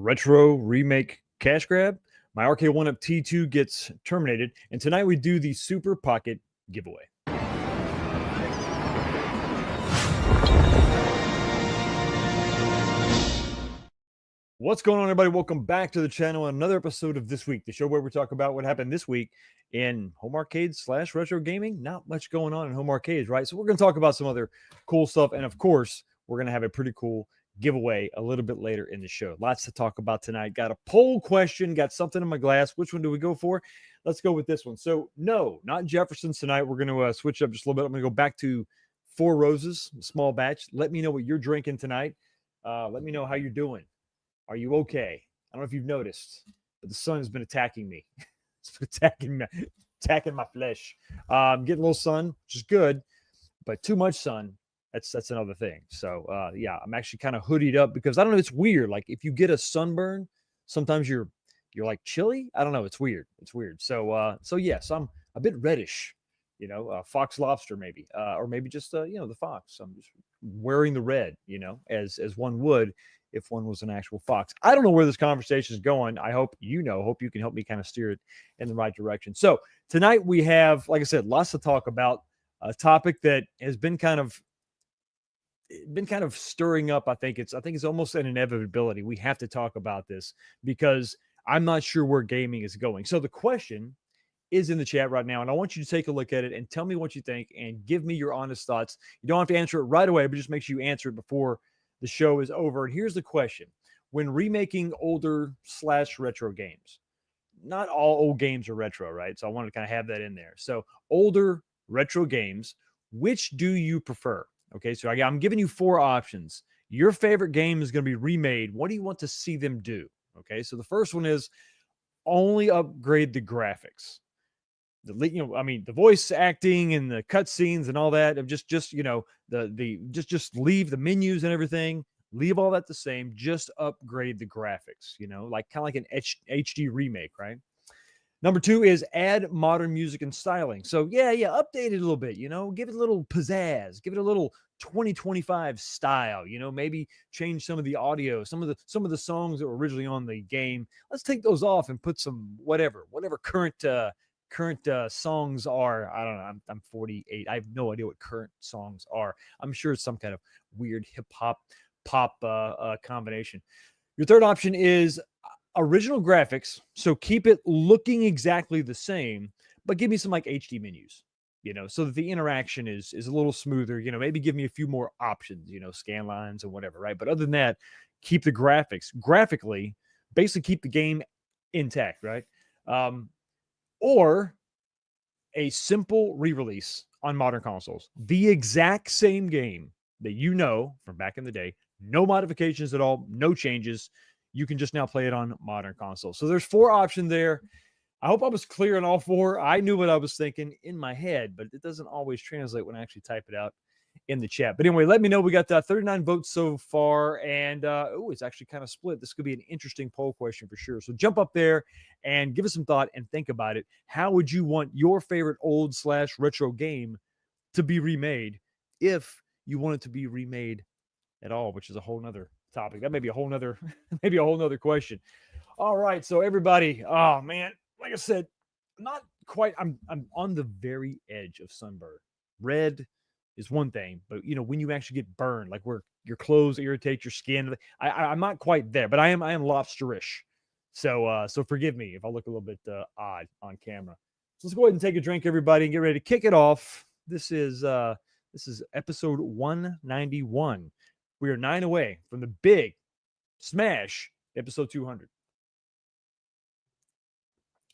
Retro Remake Cash Grab. My Arcade1up T2 gets terminated, and tonight we do the Super Pocket giveaway. What's going on, everybody? Welcome back to the channel. Another episode of This Week, the show where we talk about what happened this week in home arcades / retro gaming. Not much going on in home arcades, right? So we're going to talk about some other cool stuff, and of course, we're going to have a pretty cool giveaway a little bit later in the show. Lots to talk about tonight. Got a poll question, got something in my glass. Which one do we go for? Let's go with this one. So no, not Jefferson's tonight. We're going to switch up just a little bit. I'm going to go back to Four Roses, small batch. Let me know what you're drinking tonight. Let me know how you're doing. Are you okay? I don't know if you've noticed, but the sun has been attacking me. It's been attacking my flesh. Getting a little sun, which is good, but too much sun, that's another thing. So yeah, I'm actually kind of hoodied up because I don't know. It's weird. Like if you get a sunburn, sometimes you're like chilly. I don't know. It's weird. It's weird. So yes, I'm a bit reddish. Fox lobster maybe, or maybe just the fox. I'm just wearing the red. As one would if one was an actual fox. I don't know where this conversation is going. I hope you know. Hope you can help me kind of steer it in the right direction. So tonight we have, like I said, lots to talk about. A topic that has been kind of stirring up. I think it's almost an inevitability. We have to talk about this because I'm not sure where gaming is going. So the question is in the chat right now, and I want you to take a look at it and tell me what you think and give me your honest thoughts. You don't have to answer it right away, but just make sure you answer it before the show is over. And here's the question. When remaking older / retro games, not all old games are retro, right? So I wanted to kind of have that in there. So older retro games, which do you prefer? Okay, so I'm giving you 4 options. Your favorite game is going to be remade. What do you want to see them do? Okay, so the first one is only upgrade the graphics. The voice acting and the cutscenes and all that. Just leave the menus and everything. Leave all that the same. Just upgrade the graphics. Kind of like an HD remake, right? Number 2 is add modern music and styling. So yeah, update it a little bit, give it a little pizzazz, give it a little 2025 style, maybe change some of the audio, some of the songs that were originally on the game. Let's take those off and put some whatever current songs are. I don't know. I'm 48. I have no idea what current songs are. I'm sure it's some kind of weird hip hop pop combination. Your third option is original graphics, so keep it looking exactly the same, but give me some like HD menus, so that the interaction is a little smoother. Maybe give me a few more options, scan lines and whatever, right? But other than that, keep the graphics graphically, basically keep the game intact, right? Or a simple re-release on modern consoles, the exact same game that from back in the day, no modifications at all, no changes. You can just now play it on modern consoles. So there's 4 options there. I hope I was clear on all 4. I knew what I was thinking in my head, but it doesn't always translate when I actually type it out in the chat. But anyway, let me know. We got 39 votes so far, and it's actually kind of split. This could be an interesting poll question for sure. So jump up there and give us some thought and think about it. How would you want your favorite old / retro game to be remade, if you want it to be remade at all, which is a whole nother topic. That may be a whole nother question. All right, so everybody, oh man, like I said, not quite. I'm on the very edge of sunburn. Red is one thing, but when you actually get burned, like where your clothes irritate your skin, I'm not quite there, but I am lobsterish. So forgive me if I look a little bit odd on camera. So let's go ahead and take a drink, everybody, and get ready to kick it off. This is episode 191. We are 9 away from the big smash episode 200.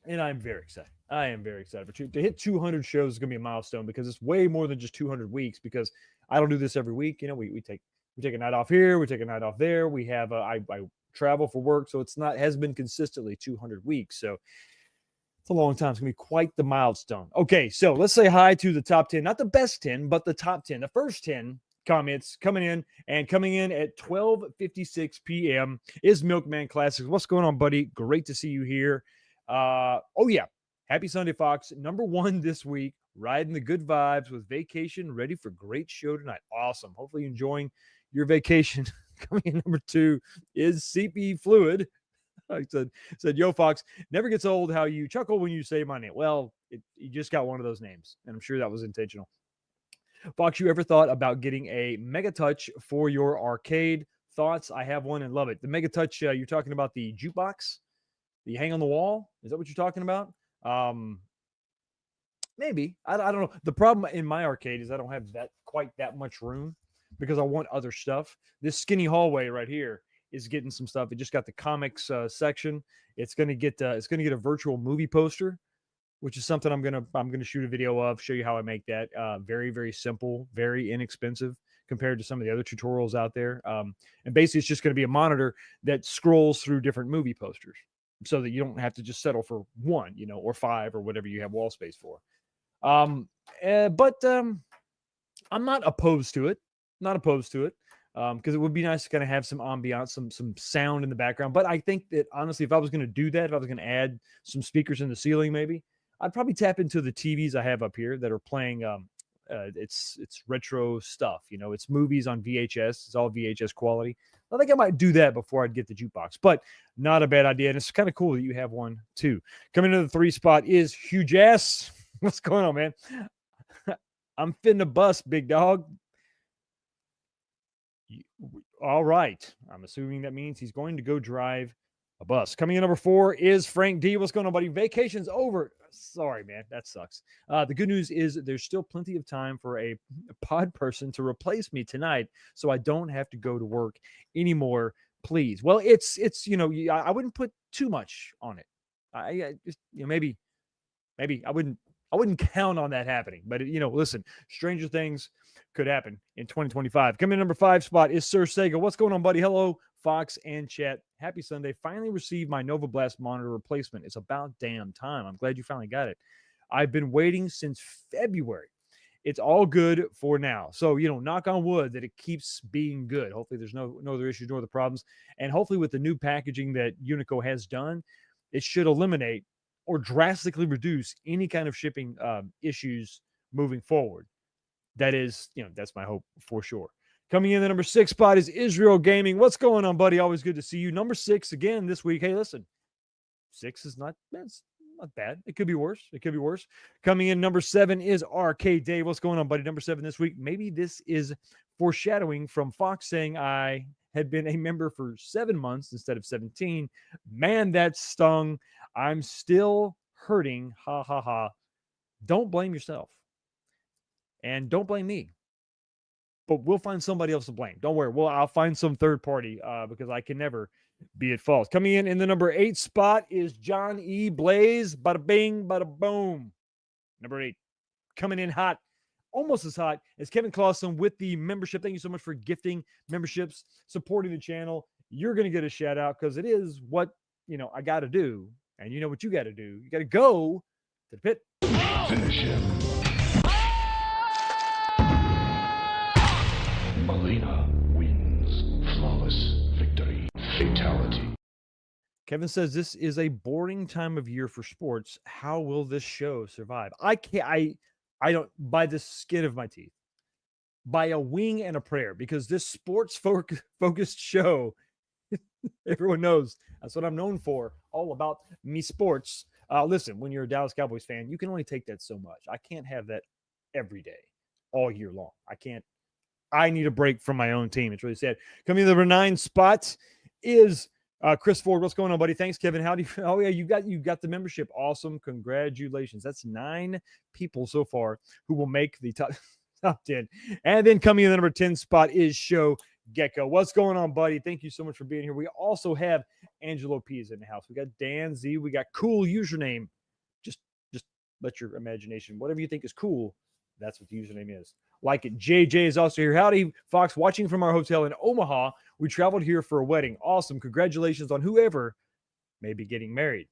And I'm very excited. I am very excited. To hit 200 shows is going to be a milestone because it's way more than just 200 weeks. Because I don't do this every week. You know, we take a night off here, we take a night off there. We have I travel for work, so it's not has been consistently 200 weeks. So it's a long time. It's going to be quite the milestone. Okay, so let's say hi to the top 10, not the best 10, but the top 10, the first 10 comments coming in at 12:56 p.m. is Milkman Classics. What's going on, buddy? Great to see you here. Oh yeah, happy Sunday, Fox. Number 1 this week, riding the good vibes with vacation, ready for great show tonight. Awesome. Hopefully you're enjoying your vacation. Coming in number 2 is CP Fluid. I said, yo, Fox, never gets old how you chuckle when you say my name. Well, you just got one of those names, and I'm sure that was intentional. Fox, you ever thought about getting a Mega Touch for your arcade? Thoughts? I have one and love it. The Mega Touch, you're talking about the jukebox that you hang on the wall? Is that what you're talking about? Maybe. I don't know. The problem in my arcade is I don't have quite that much room because I want other stuff. This skinny hallway right here is getting some stuff. It just got the comics section. It's gonna get a virtual movie poster, which is something I'm gonna shoot a video of, show you how I make that. Very, very simple, very inexpensive compared to some of the other tutorials out there. And basically, it's just going to be a monitor that scrolls through different movie posters, so that you don't have to just settle for one, or 5 or whatever you have wall space for. But I'm not opposed to it. Not opposed to it. Because it would be nice to kind of have some ambiance, some sound in the background. But I think that honestly, if I was going to do that, if I was going to add some speakers in the ceiling, maybe I'd probably tap into the TVs I have up here that are playing. It's retro stuff, it's movies on VHS. It's all VHS quality. I think I might do that before I'd get the jukebox, but not a bad idea. And it's kind of cool that you have one too. Coming into the 3 spot is Huge Ass. What's going on, man? I'm finna bust, big dog. All right. I'm assuming that means he's going to go drive a bus. Coming in number 4 is Frank D. What's going on, buddy? Vacation's over. Sorry, man. That sucks. The good news is there's still plenty of time for a pod person to replace me tonight, so I don't have to go to work anymore. Please. Well, it's I wouldn't put too much on it. I just maybe I wouldn't count on that happening. But listen, stranger things could happen in 2025. Coming in number 5 spot is Sir Sega. What's going on, buddy? Hello, Fox and chat. Happy Sunday. Finally received my Nova Blast monitor replacement. It's about damn time. I'm glad you finally got it. I've been waiting since February. It's all good for now. So, knock on wood that it keeps being good. Hopefully there's no other issues nor the problems. And hopefully with the new packaging that Unico has done, it should eliminate or drastically reduce any kind of shipping issues moving forward. That is, that's my hope for sure. Coming in the number 6 spot is Israel Gaming. What's going on, buddy? Always good to see you. Number 6 again this week. Hey, listen, 6 is not bad. It could be worse. Coming in number 7 is Arcade Dave. What's going on, buddy? Number 7 this week. Maybe this is foreshadowing from Fox saying I had been a member for 7 months instead of 17. Man, that stung. I'm still hurting. Ha, ha, ha. Don't blame yourself. And don't blame me. But we'll find somebody else to blame. Don't worry. I'll find some third party because I can never be at fault. Coming in the number 8 spot is John E. Blaze. Bada bing, bada boom. Number 8. Coming in hot. Almost as hot as Kevin Clausen with the membership. Thank you so much for gifting memberships, supporting the channel. You're going to get a shout out because it is what, I got to do. And you know what you got to do. You got to go to the pit. Finish him. Melina wins. Flawless victory. Fatality. Kevin says this is a boring time of year for sports. How will this show survive? I don't, by the skin of my teeth, by a wing and a prayer, because this sports focused show, everyone knows that's what I'm known for, all about me sports. Listen, when you're a Dallas Cowboys fan, you can only take that so much. I can't have that every day, all year long. I can't. I need a break from my own team. It's really sad. Coming to the number 9 spot is Chris Ford. What's going on, buddy? Thanks, Kevin. How do you? Oh yeah, you got the membership. Awesome. Congratulations. That's 9 people so far who will make the top 10. And then coming in the number 10 spot is Show Gecko. What's going on, buddy? Thank you so much for being here. We also have Angelo P is in the house. We got Dan Z. We got cool username. Just let your imagination, whatever you think is cool, that's what the username is. Like it. JJ is also here. Howdy, Fox, watching from our hotel in Omaha. We traveled here for a wedding. Awesome. Congratulations on whoever may be getting married.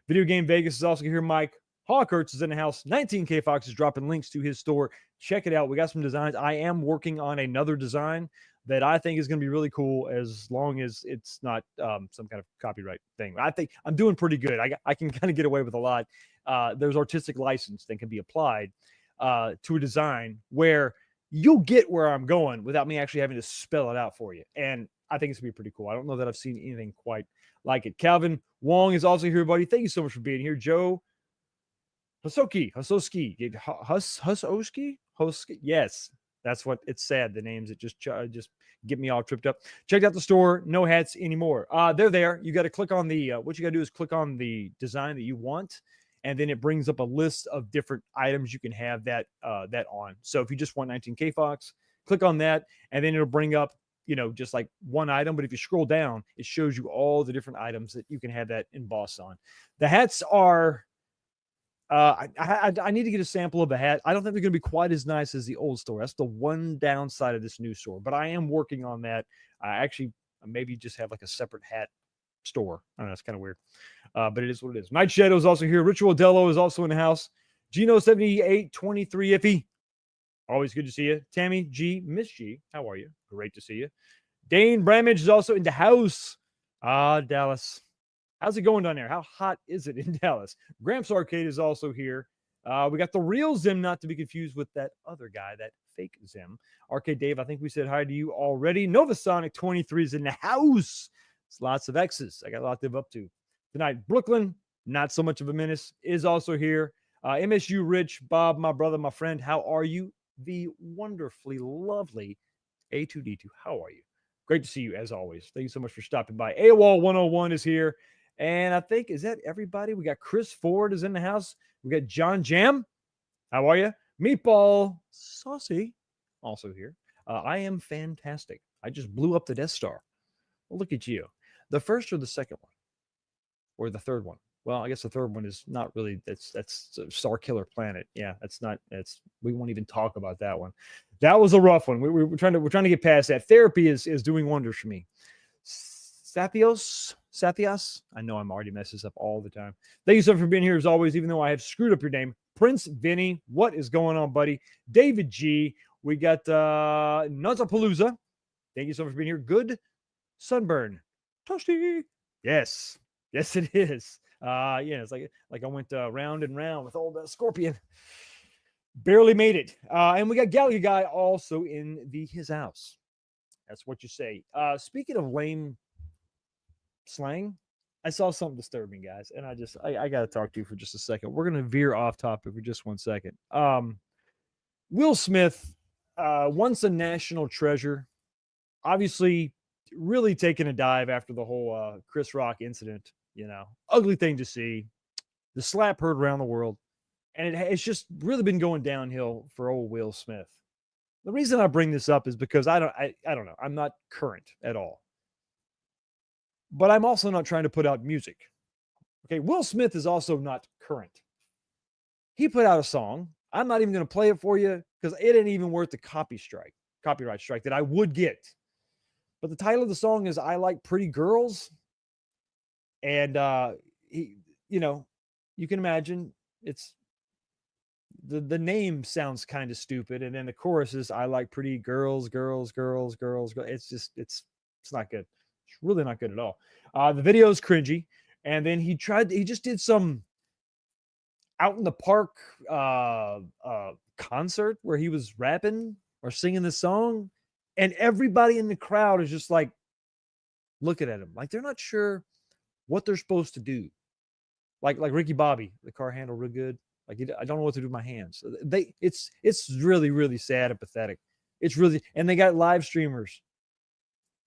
Video Game Vegas is also here. Mike Hawkerts is in the house. 19K Fox is dropping links to his store. Check it out. We got some designs. I am working on another design that I think is going to be really cool, as long as it's not some kind of copyright thing. I think I'm doing pretty good. I can kind of get away with a lot. There's artistic license that can be applied to a design where you'll get where I'm going without me actually having to spell it out for you. And I think it's going to be pretty cool. I don't know that I've seen anything quite like it. Calvin Wong is also here, buddy. Thank you so much for being here. Joe Husoski. Yes, that's what it said. The names, it just get me all tripped up. Checked out the store. No hats anymore. They're there. You got to click on the, what you got to do is click on the design that you want, and then it brings up a list of different items you can have that on. So if you just want 19K Fox, click on that, and then it'll bring up, just like one item. But if you scroll down, it shows you all the different items that you can have that embossed on. The hats are, I need to get a sample of the hat. I don't think they're going to be quite as nice as the old store. That's the one downside of this new store, but I am working on that. I actually maybe just have like a separate hat store. I don't know. It's kind of weird, but it is what it is. Night Shadow is also here. Ritual Dello is also in the house. Gino7823 Iffy. Always good to see you. Tammy G, Miss G, how are you? Great to see you. Dane Bramage is also in the house. Dallas. How's it going down there? How hot is it in Dallas? Gramps Arcade is also here. We got the real Zim, not to be confused with that other guy, that fake Zim. Arcade Dave, I think we said hi to you already. Novasonic 23 is in the house. It's lots of X's. I got a lot to live up to tonight. Brooklyn, not so much of a menace, is also here. MSU Rich, Bob, my brother, my friend, how are you? The wonderfully lovely A2D2, how are you? Great to see you as always. Thank you so much for stopping by. AWOL 101 is here. And I think, is that everybody? We got Chris Ford is in the house. We got John Jam. How are you? Meatball Saucy also here. I am fantastic. I just blew up the Death Star. Well, look at you. The first or the second one? Or the third one? Well, I guess the third one is not really, that's Star Killer Planet. Yeah, we won't even talk about that one. That was a rough one. We're trying to get past that. Therapy is doing wonders for me. Sathios, I know I'm already messing this up all the time. Thank you so much for being here as always, even though I have screwed up your name. Prince Vinny, what is going on, buddy? David G, we got Nuzapalooza. Thank you so much for being here. Good Sunburn. Toasty. Yes, it is. Yeah, it's like I went round and round with old Scorpion. Barely made it. And we got Gallagher Guy also in his house. That's what you say. Speaking of lame slang, I saw something disturbing, guys, and I got to talk to you for just a second. We're going to veer off topic for just 1 second. Will Smith, once a national treasure, obviously really taking a dive after the whole Chris Rock incident. Ugly thing to see. The slap heard around the world, and it's just really been going downhill for old Will Smith. The reason I bring this up is because I don't know. I'm not current at all. But I'm also not trying to put out music. Okay, Will Smith is also not current. He put out a song. I'm not even going to play it for you because it ain't even worth the copyright strike that I would get. But the title of the song is "I Like Pretty Girls." And you can imagine it's the name sounds kind of stupid, and then the chorus is "I like pretty girls, girls, girls, girls." It's not good. It's really not good at all. The video is cringy, and then he just did some out in the park concert where he was rapping or singing the song, and everybody in the crowd is just like looking at him like they're not sure what they're supposed to do. Like Ricky Bobby, the car handle real good. Like, I don't know what to do with my hands. It's really, really sad and pathetic. It's really, and they got live streamers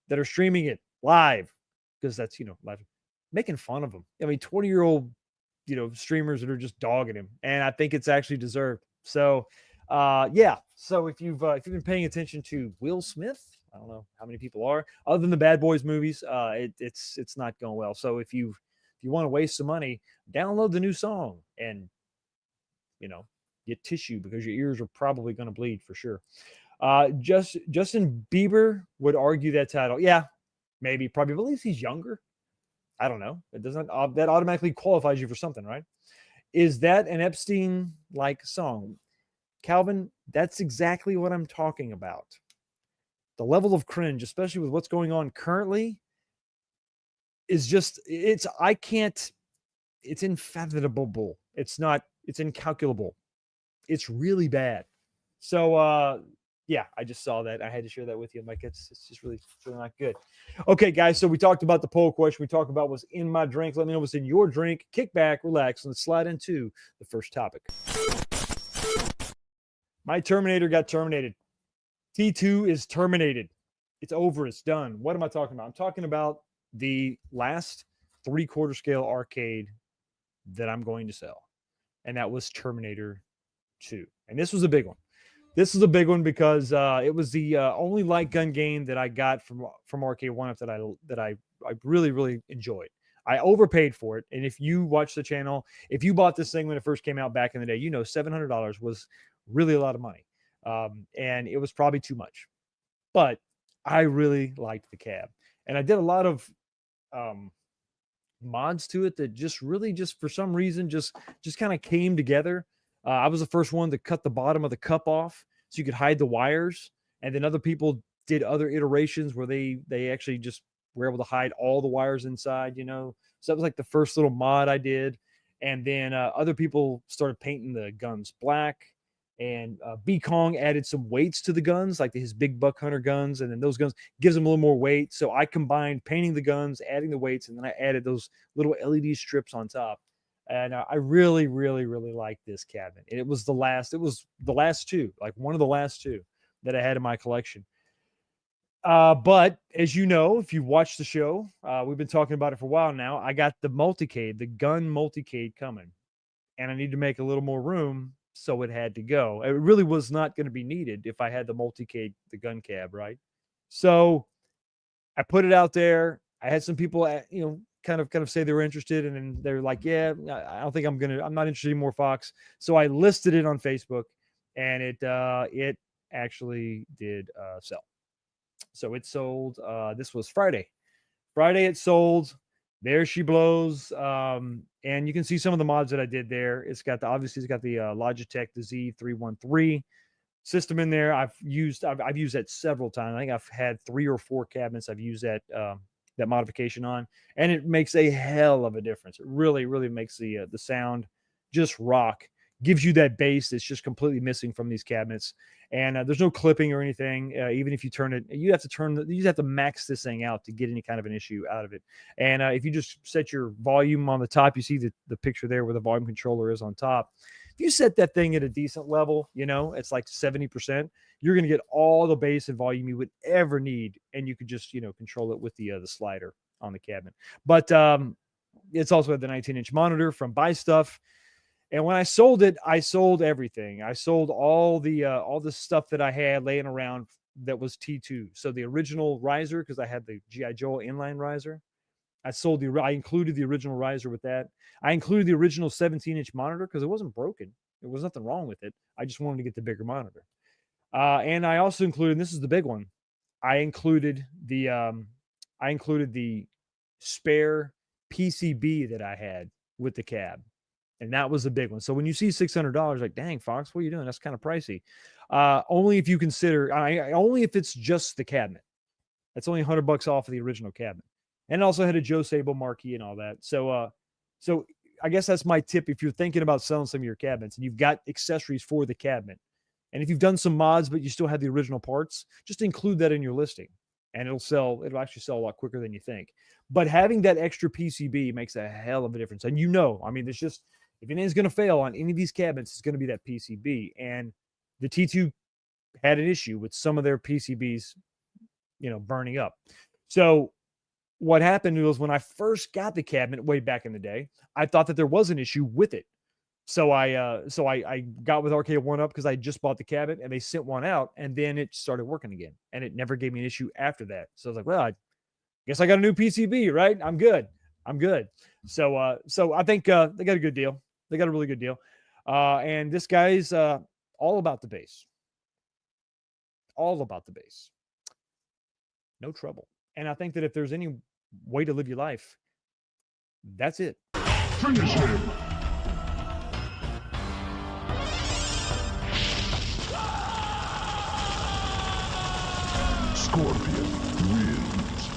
that are streaming it live because that's, live, making fun of him. I mean, 20-year-old, streamers that are just dogging him. And I think it's actually deserved. So, yeah. So if you've been paying attention to Will Smith, I don't know how many people are. Other than the Bad Boys movies, it's not going well. So if you want to waste some money, download the new song and you know get tissue because your ears are probably going to bleed for sure. Justin Bieber would argue that title. Yeah, maybe, probably, but at least he's younger. I don't know. It doesn't that automatically qualifies you for something, right? Is that an Epstein like song? Calvin, that's exactly what I'm talking about. The level of cringe, especially with what's going on currently, is just it's unfathomable. It's incalculable. It's really bad. So yeah, I just saw that. I had to share that with you. I'm like, it's just really not good. Okay, guys. So we talked about the poll question. We talked about what's in my drink. Let me know what's in your drink. Kick back, relax, and let's slide into the first topic. My Terminator got terminated. T2 is terminated. It's over. It's done. What am I talking about? I'm talking about the last 3/4 scale arcade that I'm going to sell. And that was Terminator 2. And this was a big one. This is a big one because it was the only light gun game that I got from Arcade1up that I really enjoyed. I overpaid for it, and if you watch the channel, if you bought this thing when it first came out back in the day, you know $700 was really a lot of money, and it was probably too much. But I really liked the cab, and I did a lot of mods to it that just for some reason just kind of came together. I was the first one to cut the bottom of the cup off so you could hide the wires. And then other people did other iterations where they actually just were able to hide all the wires inside, So that was like the first little mod I did. And then other people started painting the guns black. And B Kong added some weights to the guns, like his big buck hunter guns. And then those guns gives them a little more weight. So I combined painting the guns, adding the weights, and then I added those little LED strips on top. And I really liked this cabinet. And it was the last two, like one of the last two that I had in my collection. But as you know, if you watch the show, we've been talking about it for a while now. I got the multicade, the gun multicade coming, and I need to make a little more room, so it had to go. It really was not going to be needed if I had the multicade, the gun cab, right? So I put it out there. I had some people, kind of say they were interested, and then they're like, yeah, I don't think I'm not interested in more Fox. So I listed it on Facebook, and it actually did sell. So it sold. This was Friday. It sold. There she blows. And you can see some of the mods that I did there. It's got the Logitech, the Z313 system in there. I've used that several times. I think I've had 3 or 4 cabinets I've used that modification on, and it makes a hell of a difference. It really makes the sound just rock. Gives you that bass that's just completely missing from these cabinets. And there's no clipping or anything. Even if you turn it, you have to max this thing out to get any kind of an issue out of it. And if you just set your volume on the top, you see the picture there where the volume controller is on top. If you set that thing at a decent level, it's like 70%, you're going to get all the bass and volume you would ever need. And you could just, control it with the slider on the cabinet. But it's also at the 19-inch monitor from Buy Stuff. And when I sold it, I sold everything. I sold all the stuff that I had laying around that was T2. So the original riser, because I had the G.I. Joe inline riser. I included the original riser with that. I included the original 17-inch monitor because it wasn't broken. There was nothing wrong with it. I just wanted to get the bigger monitor. And I also included, and this is the big one, I included the spare PCB that I had with the cab. And that was a big one. So when you see $600, like, dang, Fox, what are you doing? That's kind of pricey. Only if you consider, only if it's just the cabinet. That's only $100 off of the original cabinet. And it also had a Joe Sable marquee and all that. So I guess that's my tip. If you're thinking about selling some of your cabinets and you've got accessories for the cabinet, and if you've done some mods, but you still have the original parts, just include that in your listing and it'll actually sell a lot quicker than you think. But having that extra PCB makes a hell of a difference. And it's just, if anything's going to fail on any of these cabinets, it's going to be that PCB. And the T2 had an issue with some of their PCBs, burning up. So what happened was when I first got the cabinet way back in the day, I thought that there was an issue with it. So I got with Arcade1up because I just bought the cabinet and they sent one out and then it started working again and it never gave me an issue after that. So I was like, well, I guess I got a new PCB, right? I'm good. I'm good. So I think they got a good deal. They got a really good deal. And this guy's all about the bass. All about the bass. No trouble. And I think that if there's any way to live your life, that's it. Finish him! Scorpion wins.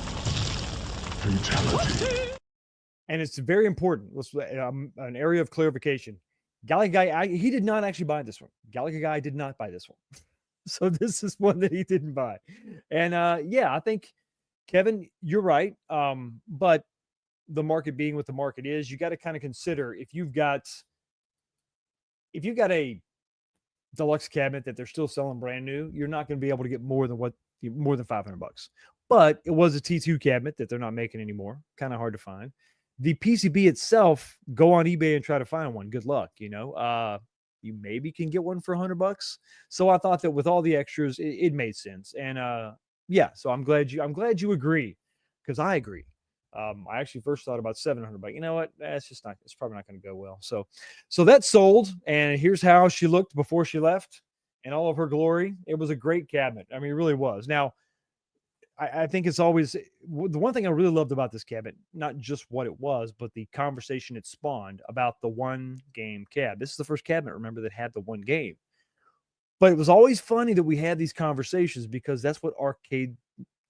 Fatality. And it's very important. Let's an area of clarification. Galaga Guy, he did not actually buy this one. Galaga Guy did not buy this one. So this is one that he didn't buy. And yeah, I think Kevin, you're right. But the market being what the market is, you got to kind of consider if you've got a deluxe cabinet that they're still selling brand new, you're not going to be able to get more than $500. But it was a T2 cabinet that they're not making anymore. Kind of hard to find. The PCB itself, go on eBay and try to find one. Good luck. You maybe can get one for $100. So I thought that with all the extras, it made sense. And yeah, so I'm glad you agree, because I agree. I actually first thought about 700, but you know what? It's probably not going to go well. So that sold, and here's how she looked before she left in all of her glory. It was a great cabinet. I mean, it really was. Now, I think it's always the one thing I really loved about this cabinet, not just what it was, but the conversation it spawned about the one game cab. This is the first cabinet, remember, that had the one game. But it was always funny that we had these conversations because that's what arcade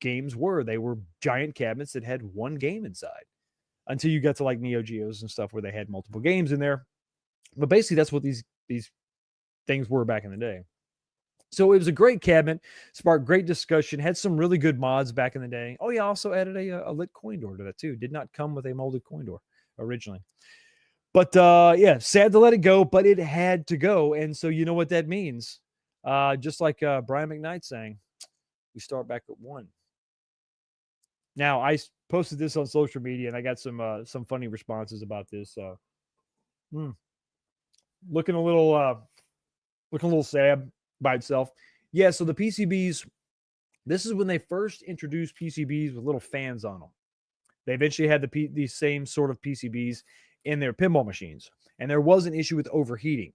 games were. They were giant cabinets that had one game inside until you got to like Neo Geos and stuff where they had multiple games in there. But basically, that's what these things were back in the day. So it was a great cabinet, sparked great discussion, had some really good mods back in the day. Oh, yeah, also added a lit coin door to that too. Did not come with a molded coin door originally. But yeah, sad to let it go, but it had to go. And so you know what that means. Just like Brian McKnight saying, we start back at one. Now, I posted this on social media, and I got some funny responses about this. Looking a little sad by itself. Yeah, so the PCBs, this is when they first introduced PCBs with little fans on them. They eventually had these same sort of PCBs in their pinball machines, and there was an issue with overheating.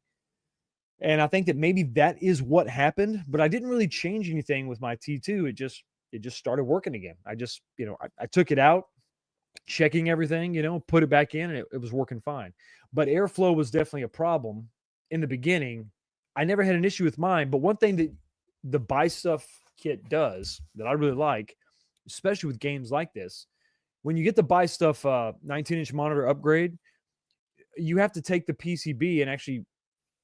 And I think that maybe that is what happened, but I didn't really change anything with my T2. It just started working again. I took it out, checking everything, put it back in, and it was working fine. But airflow was definitely a problem in the beginning. I never had an issue with mine, but one thing that the Buy Stuff kit does that I really like, especially with games like this, when you get the Buy Stuff 19-inch monitor upgrade, you have to take the PCB and actually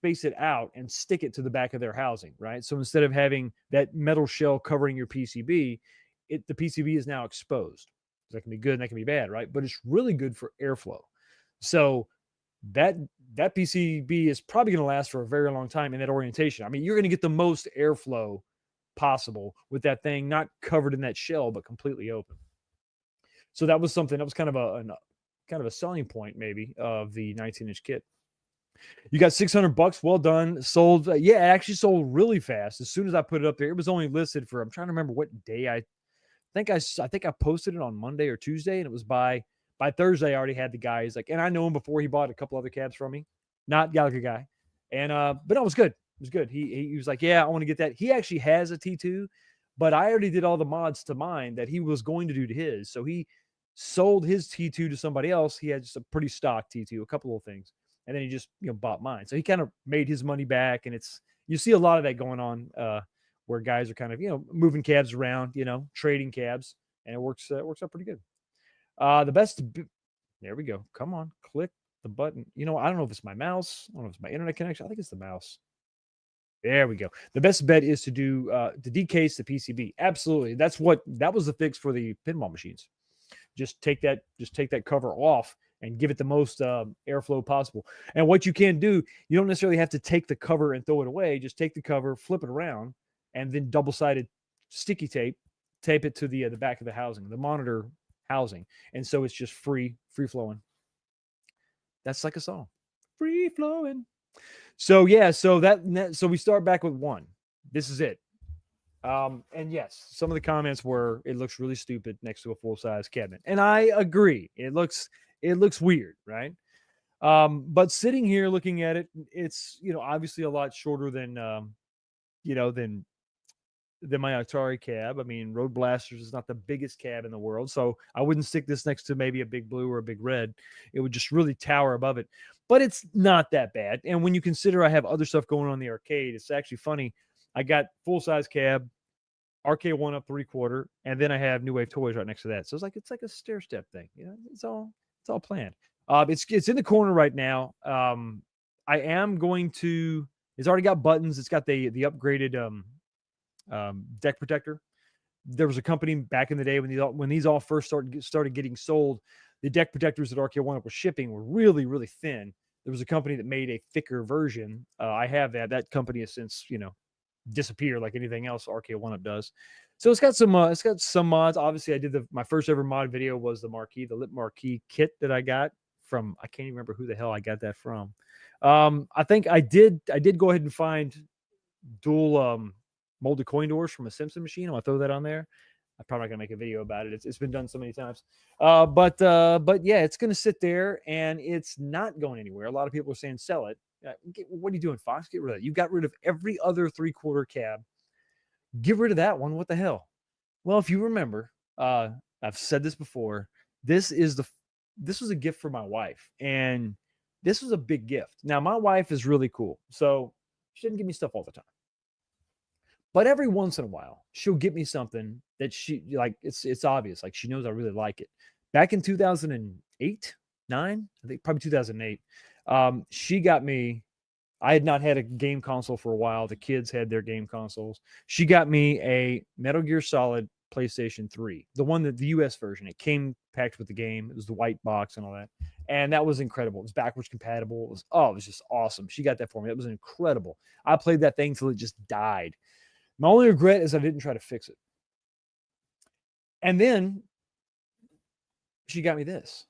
face it out and stick it to the back of their housing, right? So instead of having that metal shell covering your PCB, the PCB is now exposed. That can be good and that can be bad, right? But it's really good for airflow. So that PCB is probably going to last for a very long time in that orientation. I mean, you're going to get the most airflow possible with that thing not covered in that shell, but completely open. So that was something that was kind of a selling point maybe of the 19-inch kit. You got $600. Well done. Sold. Yeah, it actually sold really fast. As soon as I put it up there, it was only listed for, I'm trying to remember what day. I think I posted it on Monday or Tuesday, and it was by Thursday. I already had the guy. He's like, and I know him before he bought a couple other cabs from me, not Galaga Guy. And but no, it was good. It was good. He was like, yeah, I want to get that. He actually has a T2, but I already did all the mods to mine that he was going to do to his. So he sold his T2 to somebody else. He had just a pretty stock T2, a couple of things. And then he just bought mine. So he kind of made his money back. And you see a lot of that going on where guys are kind of, moving cabs around, trading cabs. And it works out pretty good. There we go. Come on, click the button. I don't know if it's my mouse. I don't know if it's my internet connection. I think it's the mouse. There we go. The best bet is to do to decase the PCB. Absolutely. That was the fix for the pinball machines. Just take that cover off and give it the most airflow possible. And what you can do, you don't necessarily have to take the cover and throw it away. Just take the cover, flip it around, and then double-sided sticky tape it to the back of the housing, the monitor housing. And so it's just free flowing. That's like a song. free flowing. So yeah, so we start back with 1. This is it. And yes, some of the comments were it looks really stupid next to a full-size cabinet. And I agree. It looks weird, right? But sitting here looking at it, it's obviously a lot shorter than you know, than my Atari cab. I mean, Road Blasters is not the biggest cab in the world, so I wouldn't stick this next to maybe a big blue or a big red. It would just really tower above it. But it's not that bad. And when you consider I have other stuff going on in the arcade, it's actually funny. I got full size cab, Arcade1up 3/4, and then I have New Wave Toys right next to that. So it's like a stair step thing. It's all planned. It's in the corner right now. I am going to. It's already got buttons. It's got the upgraded deck protector. There was a company back in the day when these all first started getting sold. The deck protectors that Arcade1up was shipping were really, really thin. There was a company that made a thicker version. I have that. That company has since disappeared like anything else Arcade1up does. So it's got some mods. Obviously, I did my first ever mod video was the lip marquee kit that I got from, I can't even remember who the hell I got that from. I think I did go ahead and find dual molded coin doors from a Simpson machine. I'm gonna throw that on there. I'm probably not gonna make a video about it. It's been done so many times. But yeah, it's gonna sit there and it's not going anywhere. A lot of people are saying sell it. What are you doing, Fox? Get rid of it. You got rid of every other 3/4 cab. Get rid of that one. What the hell? Well, if you remember, I've said this before. This was a gift for my wife, and this was a big gift. Now, my wife is really cool, so she doesn't give me stuff all the time. But every once in a while, she'll get me something that she like. It's obvious, like she knows I really like it. Back in 2008, 9, I think probably 2008, she got me. I had not had a game console for a while. The kids had their game consoles. She got me a Metal Gear Solid PlayStation 3, the one that the US version. It came packed with the game. It was the white box and all that. And that was incredible. It was backwards compatible. It was just awesome. She got that for me. It was incredible. I played that thing till it just died. My only regret is I didn't try to fix it. And then she got me this.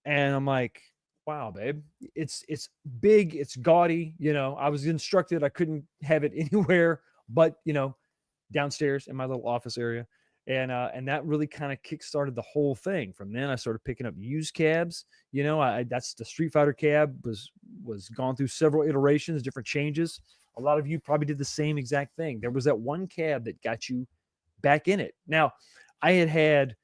And I'm like, wow, babe, it's big, it's gaudy. I was instructed I couldn't have it anywhere but downstairs in my little office area, and that really kind of kickstarted the whole thing. From then, I started picking up used cabs. That's the Street Fighter cab was gone through several iterations, different changes. A lot of you probably did the same exact thing. There was that one cab that got you back in it. Now, I had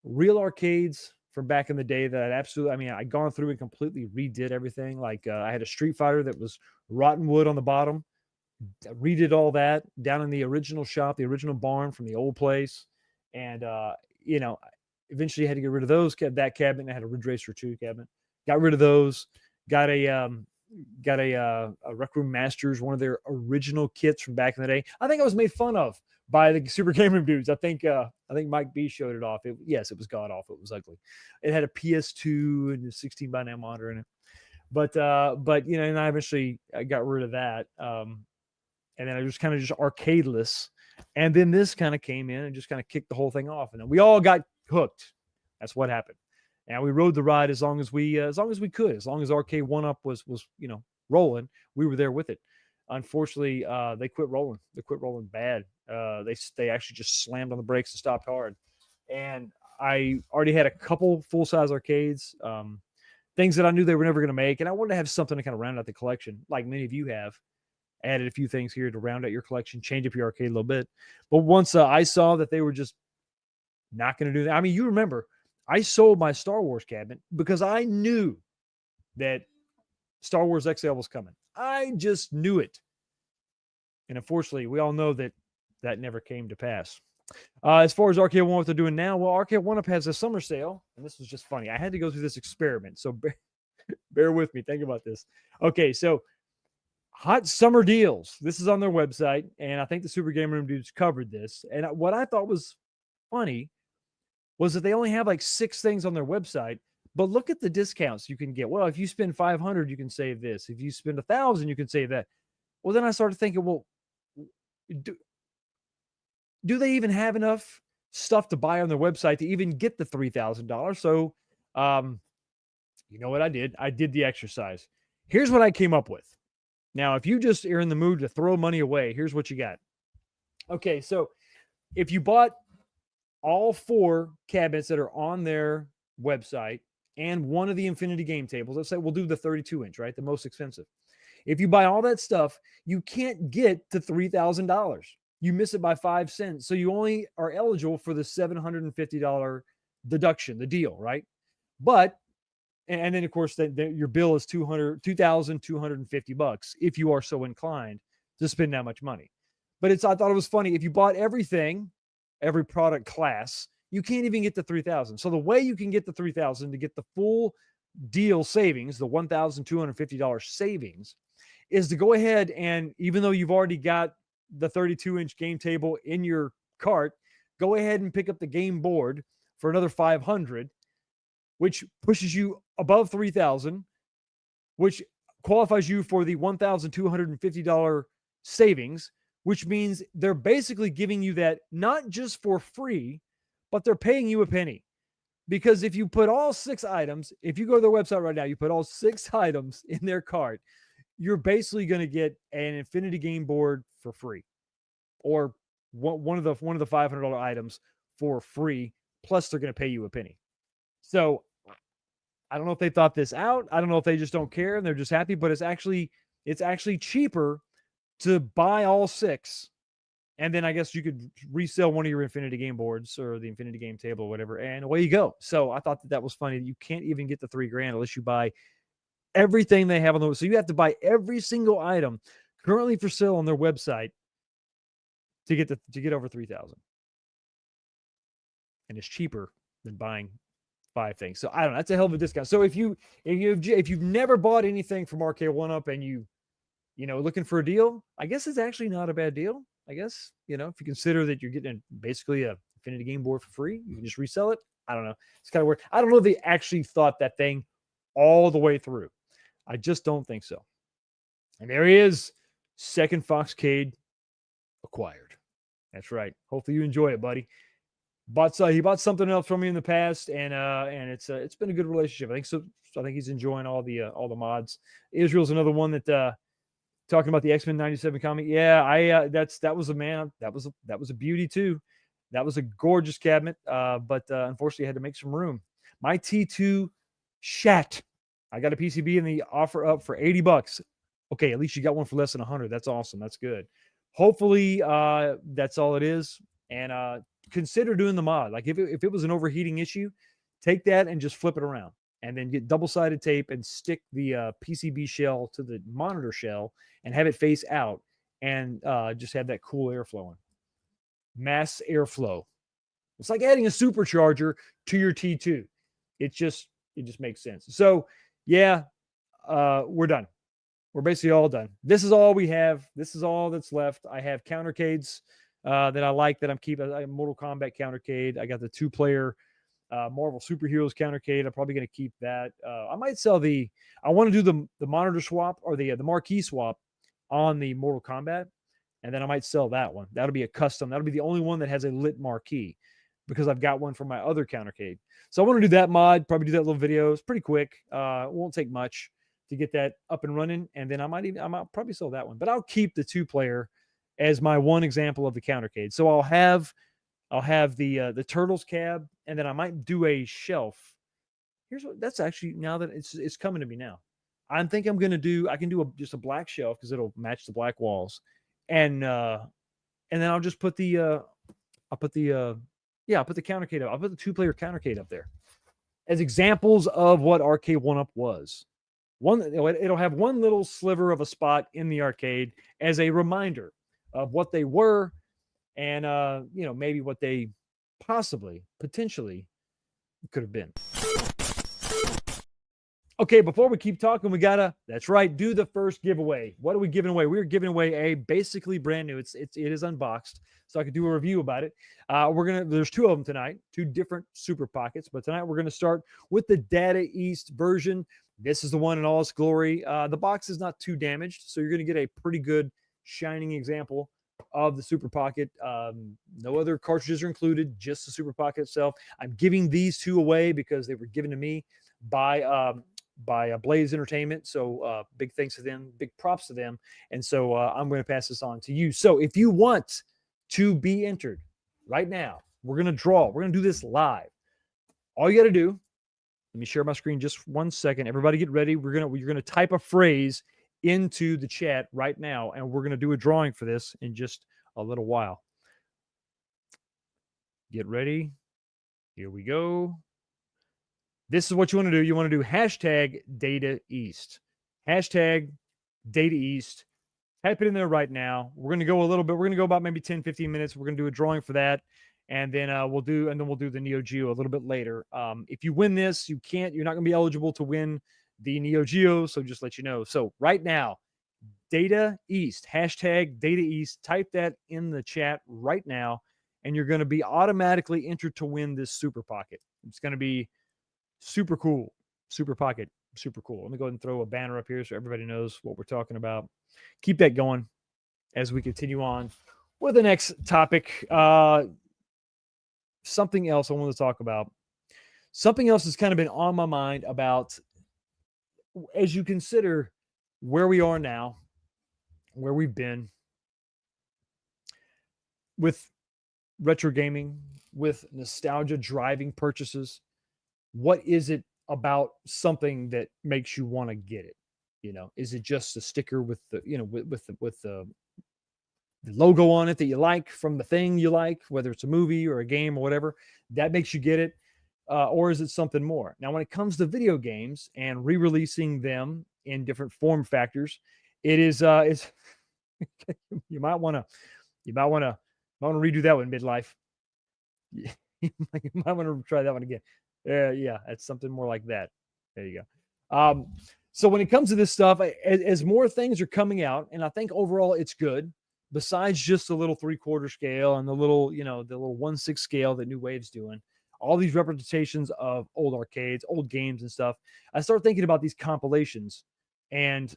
real arcades from back in the day that I'd gone through and completely redid everything. Like I had a Street Fighter that was rotten wood on the bottom, redid all that down in the original shop, the original barn from the old place. And, eventually had to get rid of that cabinet. And I had a Ridge Racer 2 cabinet, got rid of those, got a Rec Room Masters, one of their original kits from back in the day. I think I was made fun of by the Super Game Room dudes. I think Mike B showed it off. Yes, it was god awful. It was ugly. It had a PS2 and a 16:9 monitor in it. But and I eventually got rid of that. And then I was kind of just arcadeless. And then this kind of came in and just kind of kicked the whole thing off. And then we all got hooked. That's what happened. And we rode the ride as long as we could, as long as Arcade1up was rolling, we were there with it. Unfortunately, they quit rolling. They quit rolling bad. They actually just slammed on the brakes and stopped hard. And I already had a couple full size arcades, things that I knew they were never going to make, and I wanted to have something to kind of round out the collection, like many of you have. Added a few things here to round out your collection, change up your arcade a little bit. But once I saw that they were just not going to do that, I mean, you remember, I sold my Star Wars cabinet because I knew that Star Wars XL was coming. I just knew it. And unfortunately, we all know that never came to pass. As far as Arcade1up, what they're doing now, well, Arcade1up has a summer sale, and this was just funny. I had to go through this experiment, so bear with me. Think about this. Okay, so hot summer deals. This is on their website, and I think the Super Game Room dudes covered this. And what I thought was funny was that they only have like 6 things on their website, but look at the discounts you can get. Well, if you spend $500, you can save this. If you spend $1,000, you can save that. Well, then I started thinking, well, do they even have enough stuff to buy on their website to even get the $3,000? So, you know what I did? I did the exercise. Here's what I came up with. Now, if you just are in the mood to throw money away, here's what you got. Okay, so if you bought all 4 cabinets that are on their website and one of the Infinity game tables, let's say we'll do the 32-inch, right? The most expensive. If you buy all that stuff, you can't get to $3,000. You miss it by 5 cents. So you only are eligible for the $750 deduction, the deal, right? But and then of course your bill is $2,250 if you are so inclined to spend that much money. But I thought it was funny, if you bought everything, every product class, you can't even get the 3,000. So the way you can get the 3,000 to get the full deal savings, the $1,250 savings, is to go ahead and, even though you've already got the 32-inch game table in your cart, go ahead and pick up the game board for another 500, which pushes you above 3,000, which qualifies you for the $1,250 savings, which means they're basically giving you that not just for free, but they're paying you a penny. Because if you put all 6 items, if you go to their website right now, you put all 6 items in their cart, you're basically going to get an Infinity game board for free, or one of the $500 items for free. Plus, they're going to pay you a penny. So I don't know if they thought this out. I don't know if they just don't care and they're just happy. But it's actually cheaper to buy all 6, and then I guess you could resell one of your Infinity game boards or the Infinity game table or whatever, and away you go. So I thought that was funny. You can't even get the $3,000 unless you buy everything they have on the. So you have to buy every single item currently for sale on their website to get over 3,000, and it's cheaper than buying 5 things. So I don't know. That's a hell of a discount. So if you've never bought anything from Arcade1up and you looking for a deal, I guess it's actually not a bad deal. I guess, if you consider that you're getting basically a Infinity game board for free, you can just resell it. I don't know. It's kind of weird. I don't know if they actually thought that thing all the way through. I just don't think so. And there he is, second Foxcade acquired. That's right. Hopefully you enjoy it, buddy. He bought something else from me in the past, and it's been a good relationship. I think so. I think he's enjoying all the mods. Israel's another one that talking about the X-Men 97 comic. Yeah, that was a beauty too. That was a gorgeous cabinet, but unfortunately I had to make some room. My T2 shat. I got a PCB in the offer up for $80. Okay, at least you got one for less than 100. That's awesome. That's good. Hopefully that's all it is. And consider doing the mod. Like if it was an overheating issue, take that and just flip it around, and then get double-sided tape and stick the PCB shell to the monitor shell and have it face out, and just have that cool air flowing. Mass airflow. It's like adding a supercharger to your T2. It just makes sense. So yeah, we're done. We're basically all done. This is all we have. This is all that's left. I have countercades that I like that I'm keeping. I have Mortal Kombat countercade. I got the 2-player Marvel Superheroes countercade. I'm probably going to keep that. I might sell I want to do the monitor swap, or the marquee swap on the Mortal Kombat, and then I might sell that one. That'll be a custom. That'll be the only one that has a lit marquee, because I've got one for my other countercade. So I want to do that mod, probably do that little video. It's pretty quick. It won't take much to get that up and running, and then I might probably sell that one. But I'll keep the 2-player as my one example of the countercade. So I'll have the Turtles cab, and then I might do a shelf. That's actually, now that it's coming to me now. I think I can do just a black shelf because it'll match the black walls, and then I'll just put the countercade up. I'll put the 2-player countercade up there as examples of what Arcade1up was. It'll have one little sliver of a spot in the arcade as a reminder of what they were, and maybe what they potentially could have been. Okay, before we keep talking, we gotta, that's right, do the first giveaway. What are we giving away? We're giving away a basically brand new, it is unboxed, so I could do a review about it. There's 2 of them tonight, 2 different Super Pockets, but tonight we're gonna start with the Data East version. This is the one in all its glory. The box is not too damaged, so you're gonna get a pretty good shining example of the Super Pocket. No other cartridges are included, just the Super Pocket itself. I'm giving these 2 away because they were given to me by by Blaze Entertainment. So big thanks to them, big props to them. And so I'm going to pass this on to you. So if you want to be entered right now, we're going to draw. We're going to do this live. All you got to do, let me share my screen just 1 second. Everybody get ready. You're gonna type a phrase into the chat right now, and we're gonna do a drawing for this in just a little while. Get ready. Here we go. This is what you want to do. You want to do hashtag Data East. Hashtag Data East. Type it in there right now. We're going to go a little bit. We're going to go about maybe 10, 15 minutes. We're going to do a drawing for that. And then we'll do the Neo Geo a little bit later. If you win this, you're not going to be eligible to win the Neo Geo. So just let you know. So right now, Data East, hashtag Data East, type that in the chat right now. And you're going to be automatically entered to win this Super Pocket. It's going to be super cool. Super Pocket, super cool. Let me go ahead and throw a banner up here so everybody knows what we're talking about. Keep that going as we continue on with the next topic. Something else I want to talk about. Something else has kind of been on my mind about as you consider where we are now, where we've been with retro gaming, with nostalgia driving purchases. What is it about something that makes you want to get it? Is it just a sticker with the, with the logo on it that you like from the thing you like, whether it's a movie or a game or whatever, that makes you get it? Or is it something more? Now, when it comes to video games and re-releasing them in different form factors, it is you might want to redo that one midlife. You might want to try that one again. Yeah, it's something more like that. There you go. So when it comes to this stuff, as more things are coming out, and I think overall it's good, besides just the little 3/4 scale and the little 1/6 scale that New Wave's doing, all these representations of old arcades, old games and stuff, I start thinking about these compilations and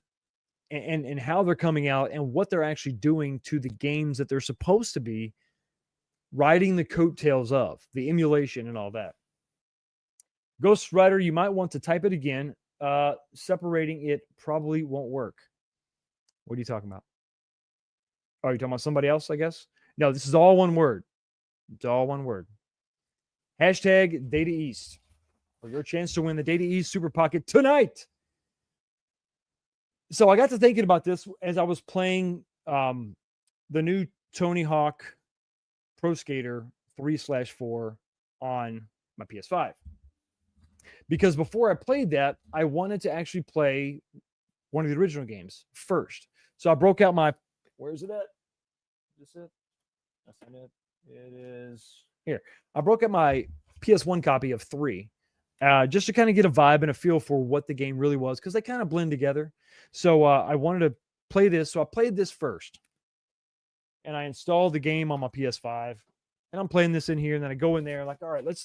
how they're coming out and what they're actually doing to the games that they're supposed to be riding the coattails of, the emulation and all that. Ghost Rider, you might want to type it again. Separating it probably won't work. What are you talking about? Oh, you're talking about somebody else, I guess? No, this is all one word. It's all one word. Hashtag Data East for your chance to win the Data East Super Pocket tonight. So I got to thinking about this as I was playing the new Tony Hawk Pro Skater 3/4 on my PS5. Because before I played that, I wanted to actually play one of the original games first. So I broke out my, where's it at? Is this it? That's not it. It is here. I broke out my PS1 copy of 3 just to kind of get a vibe and a feel for what the game really was, because they kind of blend together. So I wanted to play this. So I played this first. And I installed the game on my PS5. And I'm playing this in here, and then I go in there like, all right, let's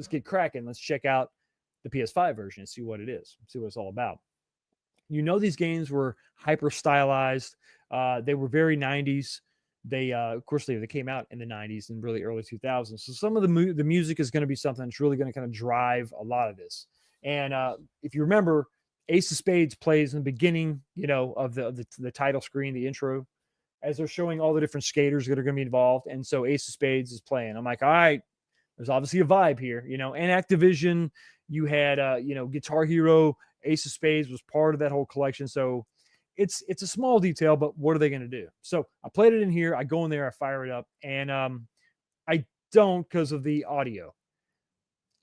get cracking. Let's check out the PS5 version and see what it is, see what it's all about. These games were hyper stylized. They were very 90s. They, of course, they came out in the 90s and really early 2000s. So some of the music is going to be something that's really going to kind of drive a lot of this. And if you remember, Ace of Spades plays in the beginning, of the title screen, the intro, as they're showing all the different skaters that are going to be involved. And so Ace of Spades is playing. I'm like, all right, there's obviously a vibe here, and Activision, you had, Guitar Hero, Ace of Spades was part of that whole collection. So it's a small detail, but what are they going to do? So I played it in here. I go in there, I fire it up, and I don't, because of the audio.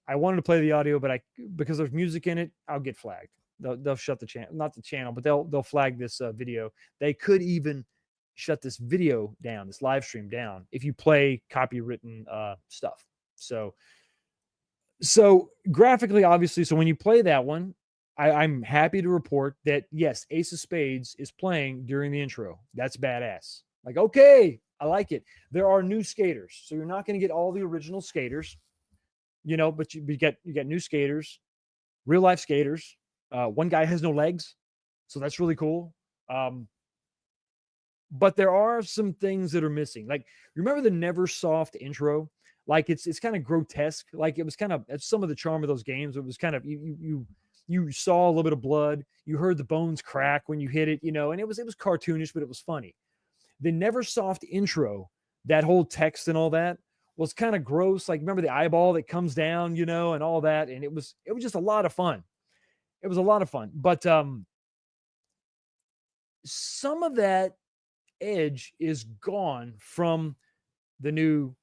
I wanted to play the audio, but because there's music in it, I'll get flagged. They'll shut the channel, not the channel, but they'll flag this video. They could even shut this video down, this live stream down, if you play copywritten stuff. So graphically, obviously, so when you play that one, I'm happy to report that, yes, Ace of Spades is playing during the intro. That's badass. Like, okay, I like it. There are new skaters, so you're not going to get all the original skaters, but you get new skaters, real life skaters. One guy has no legs, so that's really cool. But there are some things that are missing. Like, remember the Neversoft intro? Like, it's kind of grotesque. Like, it was kind of, it's some of the charm of those games. It was kind of, you you saw a little bit of blood, you heard the bones crack when you hit it, and it was cartoonish, but it was funny. The Neversoft intro, that whole text and all that was kind of gross. Like, remember the eyeball that comes down, and all that, and it was just a lot of fun. It was a lot of fun, but some of that edge is gone from the new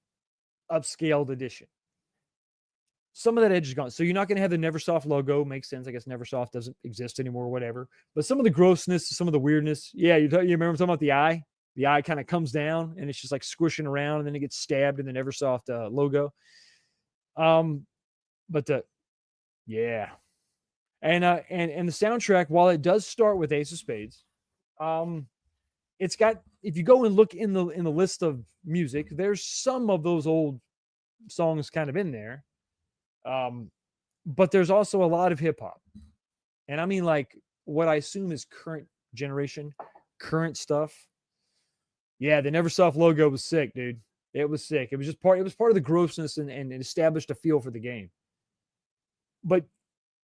upscaled edition. Some of that edge is gone. So you're not going to have the Neversoft logo. Makes sense. I guess Neversoft doesn't exist anymore or whatever. But some of the grossness, some of the weirdness. Yeah, you remember I'm talking about the eye? The eye kind of comes down and it's just like squishing around and then it gets stabbed in the Neversoft logo. Yeah. And the soundtrack, while it does start with Ace of Spades, it's got, if you go and look in the list of music, there's some of those old songs kind of in there. But there's also a lot of hip hop. And I mean, like, what I assume is current generation, current stuff. Yeah, the Neversoft logo was sick, dude. It was sick. It was part of the grossness and it established a feel for the game. But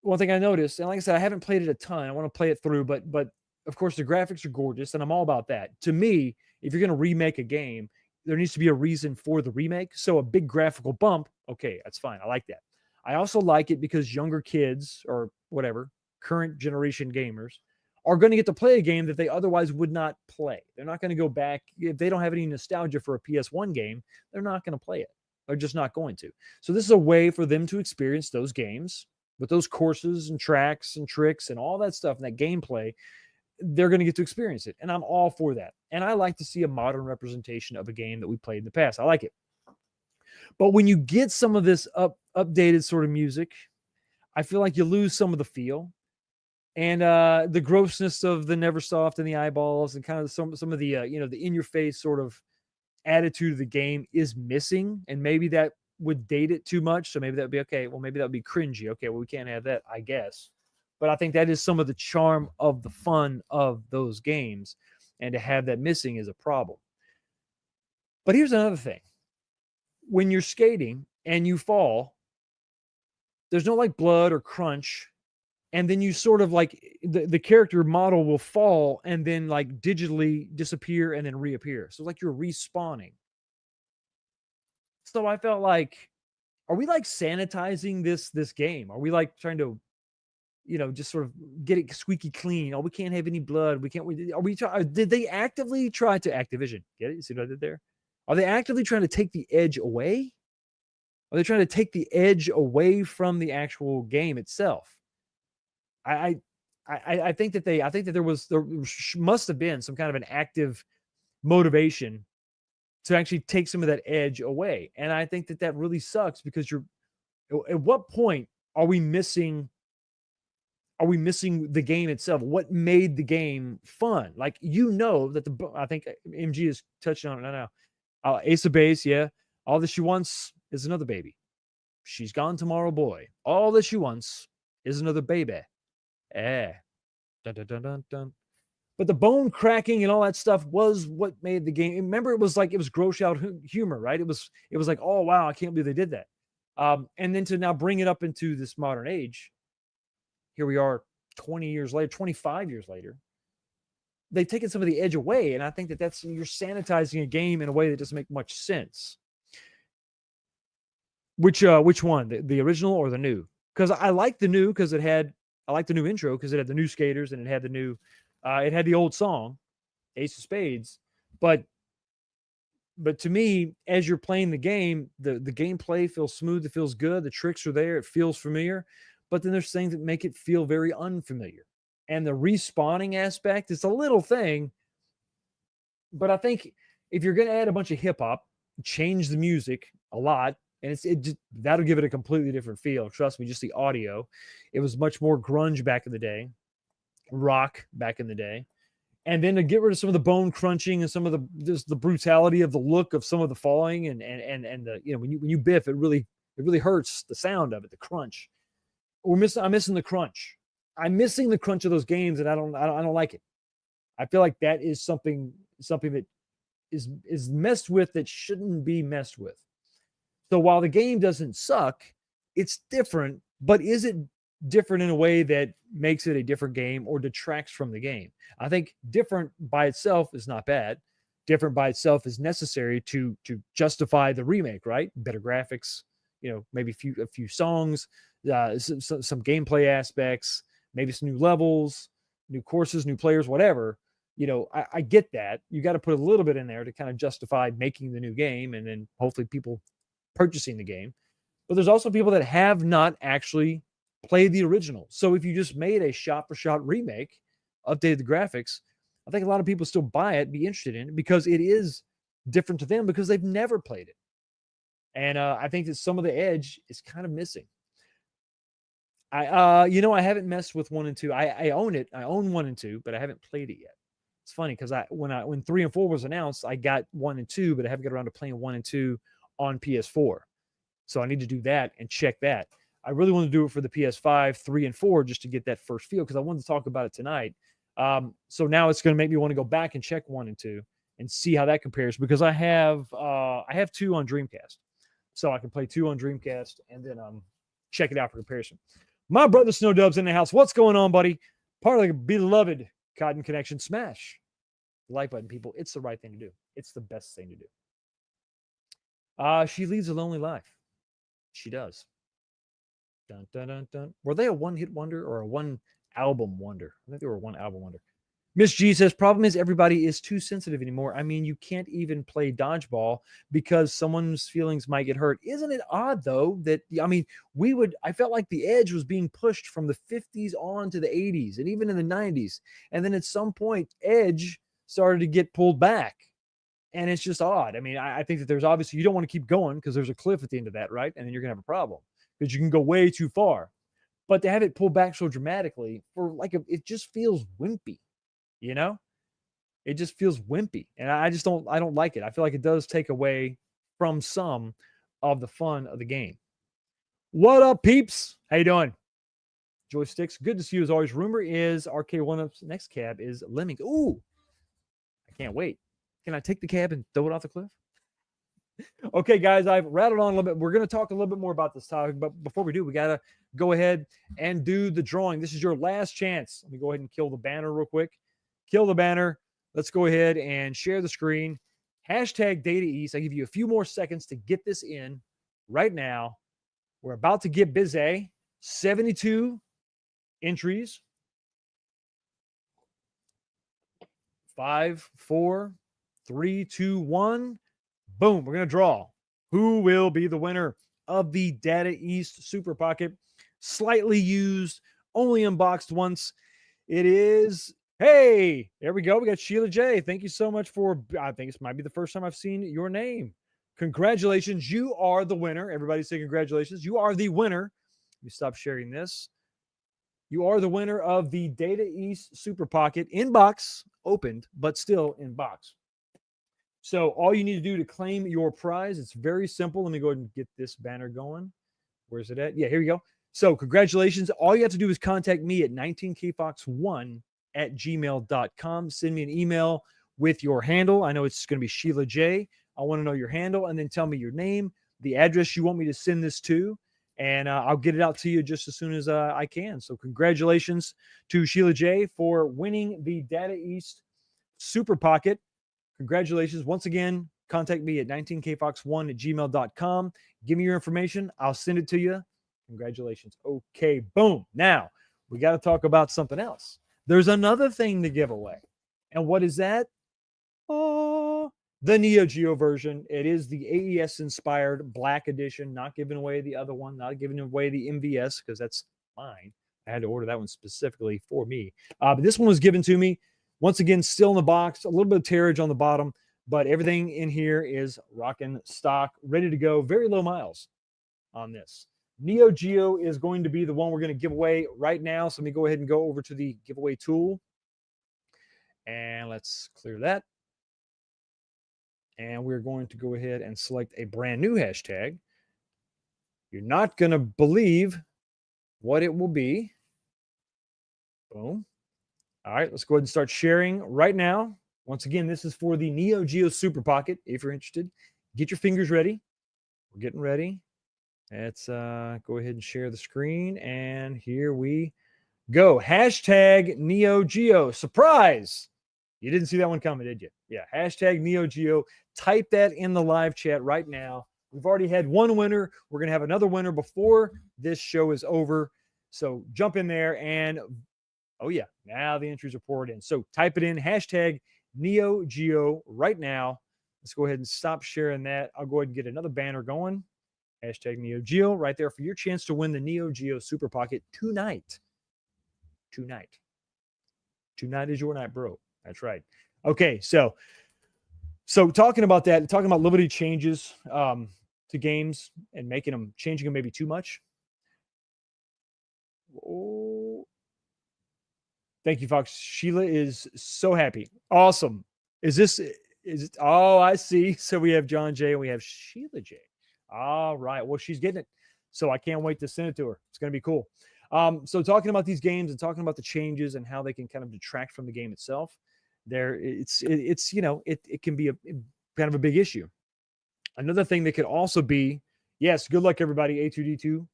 one thing I noticed, and like I said, I haven't played it a ton. I want to play it through, but of course the graphics are gorgeous, and I'm all about that. To me, if you're going to remake a game, there needs to be a reason for the remake. So a big graphical bump, okay, that's fine. I like that. I also like it because younger kids or whatever, current generation gamers, are going to get to play a game that they otherwise would not play. They're not going to go back. If they don't have any nostalgia for a PS1 game, they're not going to play it. They're just not going to. So this is a way for them to experience those games with those courses and tracks and tricks and all that stuff and that gameplay. They're going to get to experience it. And I'm all for that. And I like to see a modern representation of a game that we played in the past. I like it. But when you get some of this updated sort of music, I feel like you lose some of the feel and the grossness of the Neversoft and the eyeballs and kind of some of the the in your face sort of attitude of the game is missing. And maybe that would date it too much. So maybe that would be okay. Well, maybe that would be cringy. Okay, well, we can't have that, I guess. But I think that is some of the charm of the fun of those games. And to have that missing is a problem. But here's another thing. When you're skating and you fall, there's no like blood or crunch. And then you sort of like the character model will fall and then like digitally disappear and then reappear. So like you're respawning. So I felt like, are we like sanitizing this game? Are we like trying to, just sort of get it squeaky clean? Oh, we can't have any blood. We can't. Did they actively try to Activision? Get it? You see what I did there? Are they actively trying to take the edge away? Are they trying to take the edge away from the actual game itself? I think that there must have been some kind of an active motivation to actually take some of that edge away. And I think that really sucks because at what point are we missing the game itself? What made the game fun? Like, that I think MG is touching on it now. Ace of Base, yeah. All that she wants is another baby. She's gone tomorrow, boy. All that she wants is another baby. Dun, dun, dun, dun, dun. But the bone cracking and all that stuff was what made the game. Remember, it was gross out humor, right? It was like, oh wow, I can't believe they did that. And then to now bring it up into this modern age, here we are 20 years later, 25 years later, they've taken some of the edge away. And I think that's, you're sanitizing a game in a way that doesn't make much sense. Which one? The original or the new? Because I like the new because I like the new intro because it had the new skaters and it had the new, it had the old song, Ace of Spades. But to me, as you're playing the game, the gameplay feels smooth. It feels good. The tricks are there. It feels familiar. But then there's things that make it feel very unfamiliar. And the respawning aspect is a little thing. But I think if you're going to add a bunch of hip hop, change the music a lot, and that'll give it a completely different feel. Trust me, just the audio. It was much more grunge back in the day, rock back in the day. And then to get rid of some of the bone crunching and some of the brutality of the look of some of the falling and the, when you biff, it really hurts the sound of it, the crunch. I'm missing the crunch. I'm missing the crunch of those games, and I don't like it. I feel like that is something that is messed with that shouldn't be messed with. So while the game doesn't suck, it's different. But is it different in a way that makes it a different game or detracts from the game. I think different by itself is not bad. Different by itself is necessary to justify the remake, right? Better graphics, maybe a few songs, some gameplay aspects, maybe some new levels, new courses, new players, whatever. I get that. You got to put a little bit in there to kind of justify making the new game and then hopefully people purchasing the game. But there's also people that have not actually played the original. So if you just made a shot for shot remake, updated the graphics, I think a lot of people still buy it, be interested in it because it is different to them because they've never played it. And I think that some of the edge is kind of missing. I haven't messed with 1 and 2. I own it. I own 1 and 2, but I haven't played it yet. It's funny because when 3 and 4 was announced, I got 1 and 2, but I haven't got around to playing 1 and 2 on PS4. So I need to do that and check that. I really want to do it for the PS5, 3 and 4, just to get that first feel because I wanted to talk about it tonight. So now it's going to make me want to go back and check 1 and 2 and see how that compares because I have 2 on Dreamcast, so I can play 2 on Dreamcast and then check it out for comparison. My brother Snow Dub's in the house. What's going on, buddy? Part of the beloved Cotton Connection. Smash the like button, people. It's the right thing to do. It's the best thing to do. She leads a lonely life. She does. Dun, dun, dun, dun. Were they a one-hit wonder or a one-album wonder? I think they were a one-album wonder. Miss G says, problem is everybody is too sensitive anymore. I mean, you can't even play dodgeball because someone's feelings might get hurt. Isn't it odd, though, that, I felt like the edge was being pushed from the 50s on to the 80s and even in the 90s. And then at some point, edge started to get pulled back. And it's just odd. I mean, I think that there's obviously, you don't want to keep going because there's a cliff at the end of that, right? And then you're going to have a problem because you can go way too far. But to have it pulled back so dramatically it just feels wimpy. It just feels wimpy, and I don't like it. I feel like it does take away from some of the fun of the game. What up, peeps? How you doing? Joysticks, good to see you as always. Rumor is Arcade1up's next cab is Lemmings. Ooh, I can't wait. Can I take the cab and throw it off the cliff? Okay, guys, I've rattled on a little bit. We're going to talk a little bit more about this topic, but before we do, we got to go ahead and do the drawing. This is your last chance. Let me go ahead and kill the banner real quick. Kill the banner. Let's go ahead and share the screen. Hashtag Data East. I give you a few more seconds to get this in right now. We're about to get busy. 72 entries. 5, 4, 3, 2, 1. Boom. We're going to draw. Who will be the winner of the Data East Super Pocket? Slightly used, only unboxed once. It is... Hey, there we go. We got Sheila J. Thank you so much I think this might be the first time I've seen your name. Congratulations. You are the winner. Everybody say congratulations. You are the winner. Let me stop sharing this. You are the winner of the Data East Super Pocket in box, opened, but still in box. So all you need to do to claim your prize, it's very simple. Let me go ahead and get this banner going. Where's it at? Yeah, here we go. So congratulations. All you have to do is contact me at 19kfox1@gmail.com. Send me an email with your handle. I know it's going to be Sheila J. I want to know your handle and then tell me your name, the address you want me to send this to, and I'll get it out to you just as soon as I can. So congratulations to Sheila J. for winning the Data East Super Pocket. Congratulations. Once again, contact me at 19kfox1@gmail.com. Give me your information. I'll send it to you. Congratulations. Okay, boom. Now, we got to talk about something else. There's another thing to give away. And what is that? Oh, the Neo Geo version. It is the AES-inspired Black Edition. Not giving away the other one. Not giving away the MVS because that's mine. I had to order that one specifically for me. But this one was given to me. Once again, still in the box. A little bit of tearage on the bottom. But everything in here is rocking stock. Ready to go. Very low miles on this. Neo Geo is going to be the one we're going to give away right now. So let me go ahead and go over to the giveaway tool. And let's clear that. And we're going to go ahead and select a brand new hashtag. You're not going to believe what it will be. Boom. All right, let's go ahead and start sharing right now. Once again, this is for the Neo Geo Super Pocket. If you're interested, get your fingers ready. We're getting ready. Let's go ahead and share the screen. And here we go. Hashtag Neo Geo. Surprise. You didn't see that one coming, did you? Yeah. Hashtag Neo Geo. Type that in the live chat right now. We've already had one winner. We're going to have another winner before this show is over. So jump in there and, oh, yeah, now the entries are poured in. So type it in, hashtag Neo Geo right now. Let's go ahead and stop sharing that. I'll go ahead and get another banner going. Hashtag Neo Geo right there for your chance to win the Neo Geo Super Pocket tonight. Tonight is your night, bro. That's right. Okay, so talking about that, talking about limited changes to games and changing them maybe too much. Oh, thank you, Fox. Sheila is so happy. Awesome. Is it? Oh, I see. So we have John J and we have Sheila J. All right. Well, she's getting it. So I can't wait to send it to her. It's going to be cool. So talking about these games and talking about the changes and how they can kind of detract from the game itself, it can be a kind of a big issue. Another thing that could also be, yes, good luck everybody, A2D2,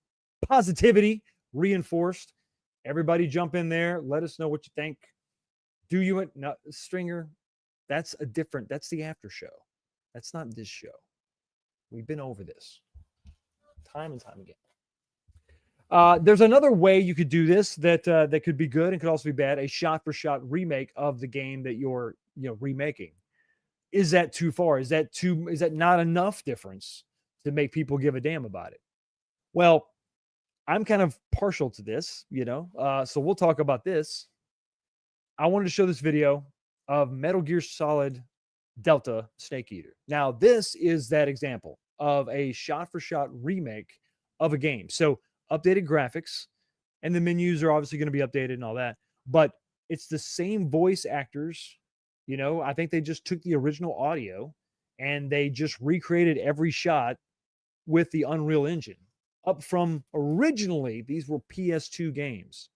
positivity reinforced. Everybody jump in there. Let us know what you think. Do you no, Stringer? That's the after show. That's not this show. We've been over this time and time again. There's another way you could do this that could be good and could also be bad. A shot-for-shot remake of the game that you're remaking. Is that too far? Is that not enough difference to make people give a damn about it? Well, I'm kind of partial to this, so we'll talk about this. I wanted to show this video of Metal Gear Solid Delta Snake Eater. Now, this is that example of a shot-for-shot remake of a game. So updated graphics, and the menus are obviously going to be updated and all that, but it's the same voice actors. I think they just took the original audio and they just recreated every shot with the Unreal Engine. Up from originally, these were PS2 games.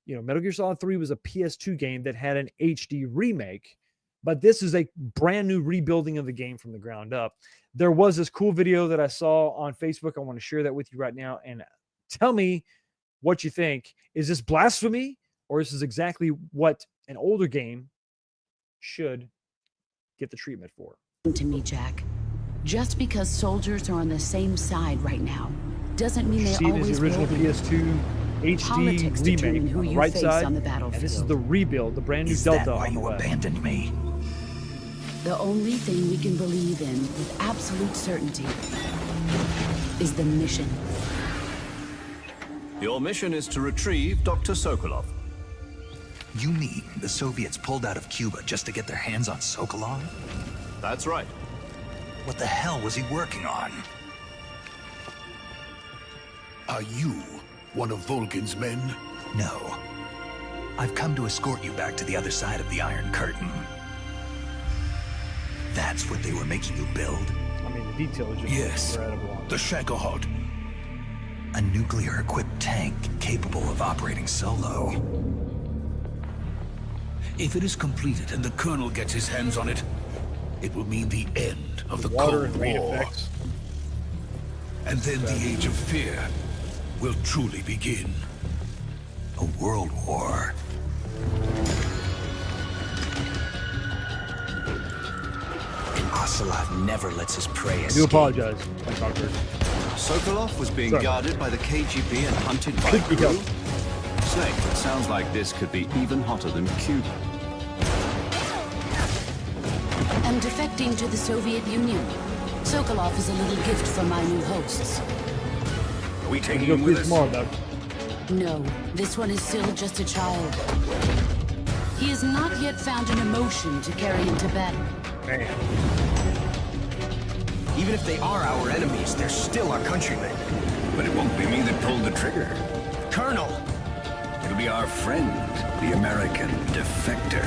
Metal Gear Solid 3 was a PS2 game that had an HD remake, but this is a brand new rebuilding of the game from the ground up. There was this cool video that I saw on Facebook. I want to share that with you right now and tell me what you think. Is this blasphemy, or is this exactly what an older game should get the treatment for? To me, Jack, just because soldiers are on the same side right now doesn't mean they always will be. Original PS2 HD remake on the right side, on the and this is the rebuild, the brand new Delta on the left. Abandoned me? The only thing we can believe in with absolute certainty is the mission. Your mission is to retrieve Dr. Sokolov. You mean the Soviets pulled out of Cuba just to get their hands on Sokolov? That's right. What the hell was he working on? Are you one of Vulcan's men? No. I've come to escort you back to the other side of the Iron Curtain. That's what they were making you build? I mean, the detail is just Yes, incredible. the Shagohod. A nuclear-equipped tank capable of operating solo. If it is completed and the Colonel gets his hands on it, it will mean the end of the Water Cold and rain War. effects. And then the Age of Fear will truly begin. A world war. Ocelot never lets his prey I escape. do apologize. I talked to her. Sokolov was being Sorry. guarded by the KGB and hunted by Could be crew. helped. Snake, it sounds like this could be even hotter than Cuba. I'm defecting to the Soviet Union. Sokolov is a little gift from my new hosts. Are we You taking go him free with us? tomorrow, Doug. No, this one is still just a child. He has not yet found an emotion to carry into battle. Man. Even if they are our enemies, they're still our countrymen. But it won't be me that pulled the trigger. Colonel! It'll be our friend, the American defector.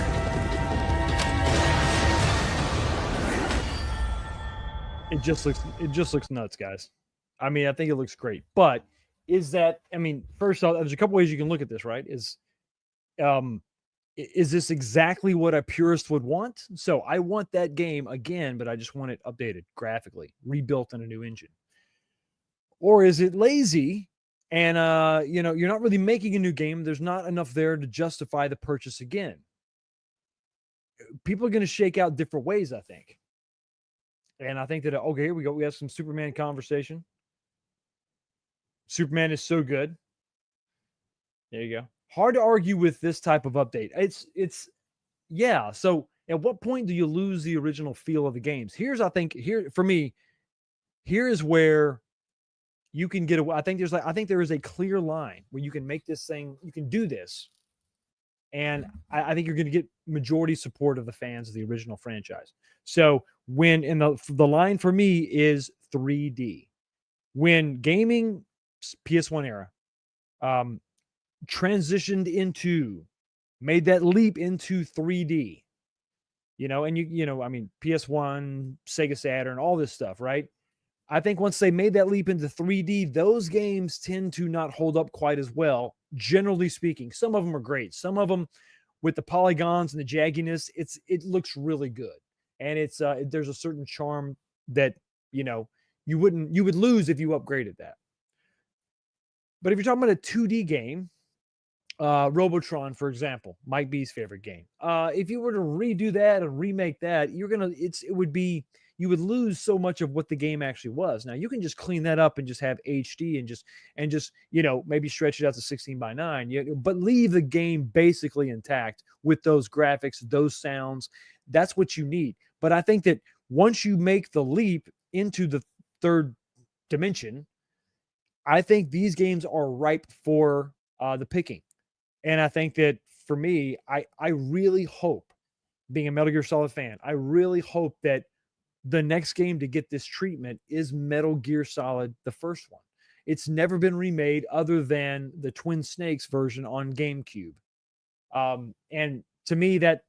It just looks nuts, guys. I mean, I think it looks great. But first off, there's a couple ways you can look at this, right? Is this exactly what a purist would want? So I want that game again, but I just want it updated graphically, rebuilt in a new engine. or is it lazy? And you're not really making a new game. There's not enough there to justify the purchase again. People are going to shake out different ways, I think. And I think that, okay, here we go. We have some Superman conversation. Superman is so good. There you go. Hard to argue with this type of update. Yeah. So at what point do you lose the original feel of the games? I think for me, here is where you can get away. I think there is a clear line where you can make this thing, you can do this. And I think you're going to get majority support of the fans of the original franchise. So when in the line for me is 3D, when gaming PS1 era transitioned into, made that leap into 3D, and I mean, PS1, Sega Saturn, all this stuff, right? I think once they made that leap into 3D, those games tend to not hold up quite as well, generally speaking. Some of them are great. Some of them, with the polygons and the jagginess, it looks really good, and there's a certain charm that you would lose if you upgraded that. But if you're talking about a 2D game, Robotron, for example, Mike B's favorite game. If you were to redo that and remake that, you would lose so much of what the game actually was. Now you can just clean that up and just have HD and just maybe stretch it out to 16:9, but leave the game basically intact with those graphics, those sounds. That's what you need. But I think that once you make the leap into the third dimension, I think these games are ripe for the picking. And I think that for me, I really hope, being a Metal Gear Solid fan, I really hope that the next game to get this treatment is Metal Gear Solid, the first one. It's never been remade other than the Twin Snakes version on GameCube. And to me, that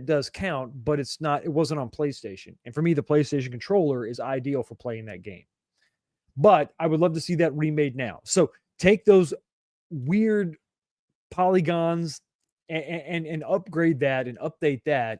does count, but it wasn't on PlayStation. And for me, the PlayStation controller is ideal for playing that game. But I would love to see that remade now. So take those weird polygons and upgrade that and update that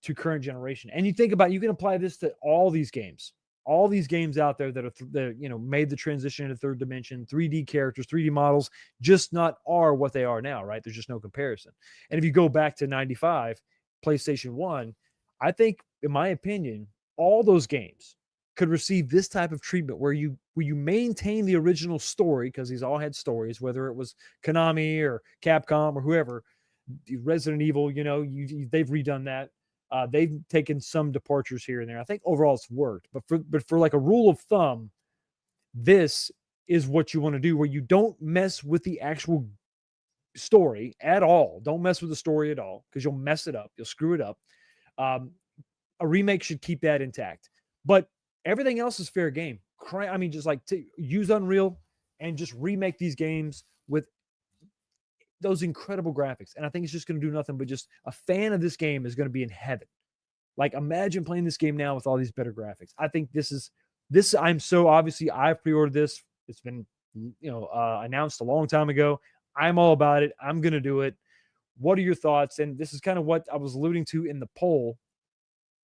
to current generation. And you think about, you can apply this to all these games out there that are made the transition into third dimension, 3D characters, 3D models, just not are what they are now, right? There's just no comparison. And if you go back to 95, PlayStation 1, I think, in my opinion, all those games could receive this type of treatment where you maintain the original story, because these all had stories, whether it was Konami or Capcom or whoever. Resident Evil, they've redone that. They've taken some departures here and there. I think overall it's worked, but for like a rule of thumb, this is what you want to do, where you don't mess with the actual story at all. Don't mess with the story at all, because you'll mess it up. You'll screw it up. A remake should keep that intact, but everything else is fair game. I mean, just like to use Unreal and just remake these games with those incredible graphics. And I think it's just going to do nothing but just a fan of this game is going to be in heaven. Like, imagine playing this game now with all these better graphics. I think this. I'm so, obviously I've pre-ordered this. It's been, announced a long time ago. I'm all about it. I'm going to do it. What are your thoughts? And this is kind of what I was alluding to in the poll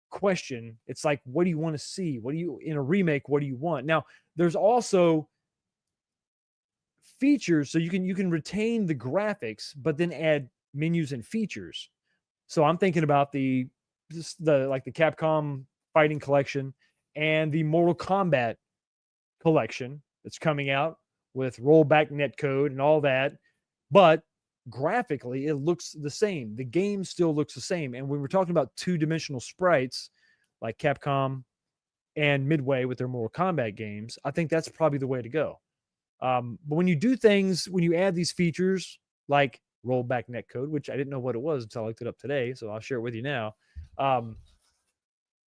question. It's like, what do you want to see? In a remake, what do you want? Now, there's also features, so you can retain the graphics, but then add menus and features. So I'm thinking about the Capcom Fighting Collection and the Mortal Kombat Collection that's coming out with rollback netcode and all that. But graphically, it looks the same. The game still looks the same. And when we're talking about two-dimensional sprites like Capcom and Midway with their Mortal Kombat games, I think that's probably the way to go. But when you do things, when you add these features like rollback netcode, which I didn't know what it was until I looked it up today, so I'll share it with you now.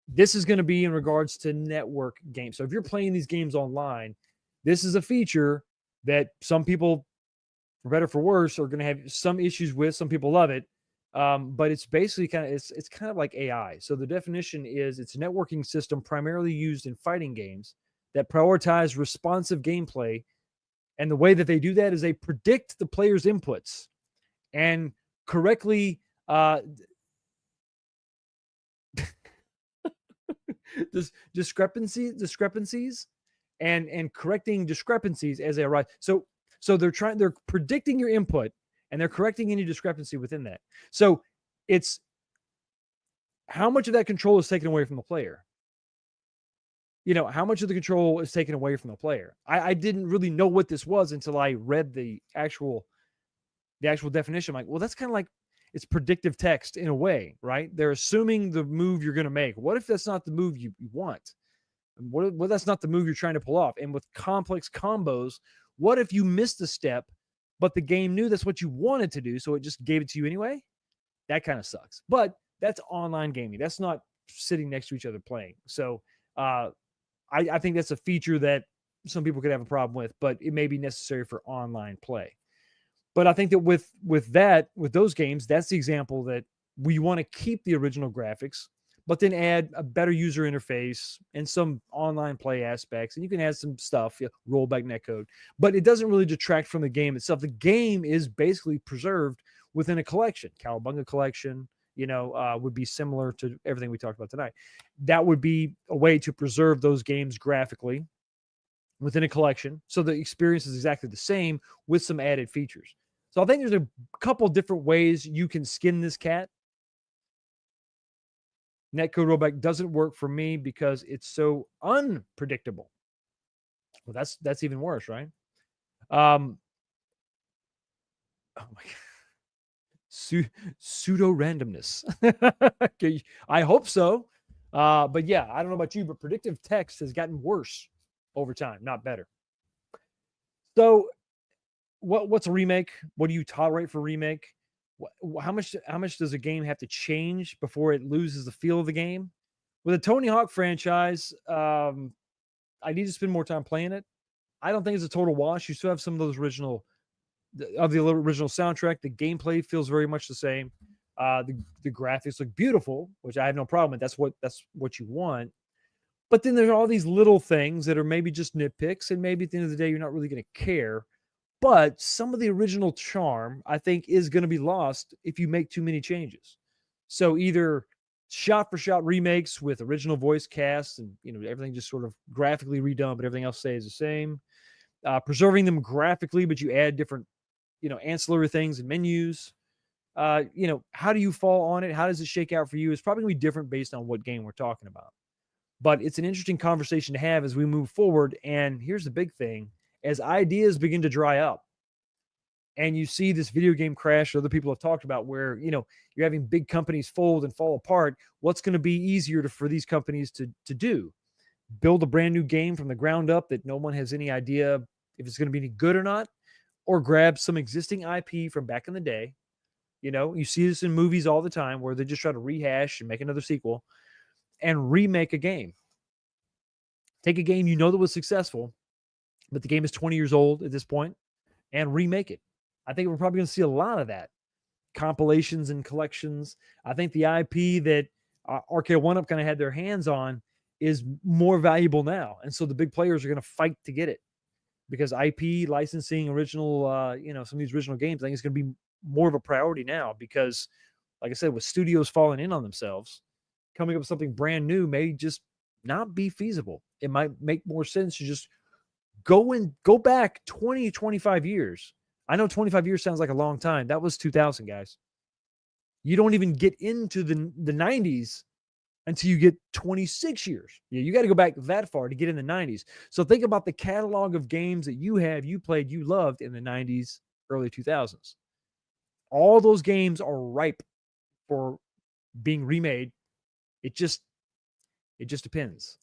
This is going to be in regards to network games. So if you're playing these games online, this is a feature that some people, for better or for worse, are going to have some issues with. Some people love it. But it's basically it's kind of like AI. So the definition is it's a networking system primarily used in fighting games that prioritize responsive gameplay. And the way that they do that is they predict the player's inputs and correctly discrepancies and correcting discrepancies as they arise. So they're predicting your input and they're correcting any discrepancy within that. So it's how much of that control is taken away from the player. How much of the control is taken away from the player. I didn't really know what this was until I read the actual definition. I'm like, well, that's kind of like it's predictive text in a way, right? They're assuming the move you're going to make. What if that's not the move you want? What that's not the move you're trying to pull off? And with complex combos, what if you missed a step, but the game knew that's what you wanted to do, so it just gave it to you anyway? That kind of sucks. But that's online gaming. That's not sitting next to each other playing. So I think that's a feature that some people could have a problem with, but it may be necessary for online play. But I think that with those games, that's the example that we want to keep the original graphics, but then add a better user interface and some online play aspects. And you can add some stuff, rollback netcode, but it doesn't really detract from the game itself. The game is basically preserved within a collection. Cowabunga collection, would be similar to everything we talked about tonight. That would be a way to preserve those games graphically within a collection, so the experience is exactly the same with some added features. So I think there's a couple different ways you can skin this cat. Netcode rollback doesn't work for me because it's so unpredictable. Well, that's even worse, right? Oh my God. Pseudo randomness. Okay, I hope so. But yeah, I don't know about you, but predictive text has gotten worse over time, not better. So what's a remake? What do you tolerate for remake? How much does a game have to change before it loses the feel of the game? With a Tony Hawk franchise, I need to spend more time playing it. I don't think it's a total wash. You still have some of those original soundtrack. The gameplay feels very much the same. The graphics look beautiful, which I have no problem with. That's what you want. But then there's all these little things that are maybe just nitpicks, and maybe at the end of the day, you're not really going to care. But some of the original charm, I think, is going to be lost if you make too many changes. So either shot-for-shot remakes with original voice casts and everything just sort of graphically redone, but everything else stays the same. Preserving them graphically, but you add different, ancillary things and menus. How do you fall on it? How does it shake out for you? It's probably going to be different based on what game we're talking about. But it's an interesting conversation to have as we move forward. And here's the big thing. As ideas begin to dry up and you see this video game crash other people have talked about where, you're having big companies fold and fall apart, what's going to be easier for these companies to do? Build a brand new game from the ground up that no one has any idea if it's going to be any good or not, or grab some existing IP from back in the day. You see this in movies all the time where they just try to rehash and make another sequel and remake a game. Take a game that was successful, but the game is 20 years old at this point, and remake it. I think we're probably going to see a lot of that. Compilations and collections. I think the IP that Arcade1up kind of had their hands on is more valuable now. And so the big players are going to fight to get it because IP licensing original, some of these original games, I think it's going to be more of a priority now because, like I said, with studios falling in on themselves, coming up with something brand new may just not be feasible. It might make more sense to just go back 20, 25 years. I know 25 years sounds like a long time. That was 2000, guys. You don't even get into the 90s until you get 26 years. Yeah, you got to go back that far to get in the 90s. So think about the catalog of games that you played, you loved in the 90s, early 2000s. All those games are ripe for being remade. It just depends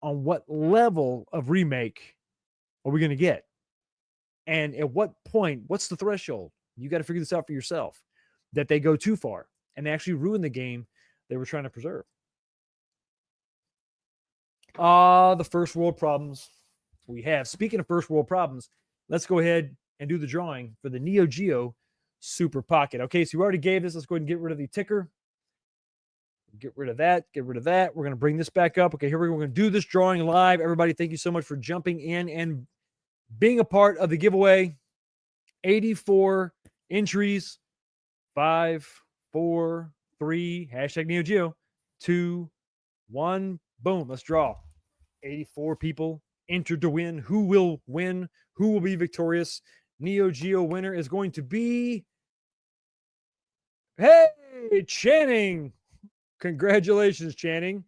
on what level of remake are we going to get. And at what point, what's the threshold? You got to figure this out for yourself, that they go too far and they actually ruin the game they were trying to preserve. The first world problems we have. Speaking of first world problems, let's go ahead and do the drawing for the Neo Geo Super Pocket. Okay, so we already gave this. Let's go ahead and get rid of the ticker. Get rid of that. Get rid of that. We're going to bring this back up. Okay, here we go. We're going to do this drawing live. Everybody, thank you so much for jumping in and being a part of the giveaway. 84 entries. 5, 4, 3, hashtag Neo Geo, 2, 1. Boom. Let's draw. 84 people entered to win. Who will win? Who will be victorious? Neo Geo winner is going to be, hey, Channing. Congratulations, Channing.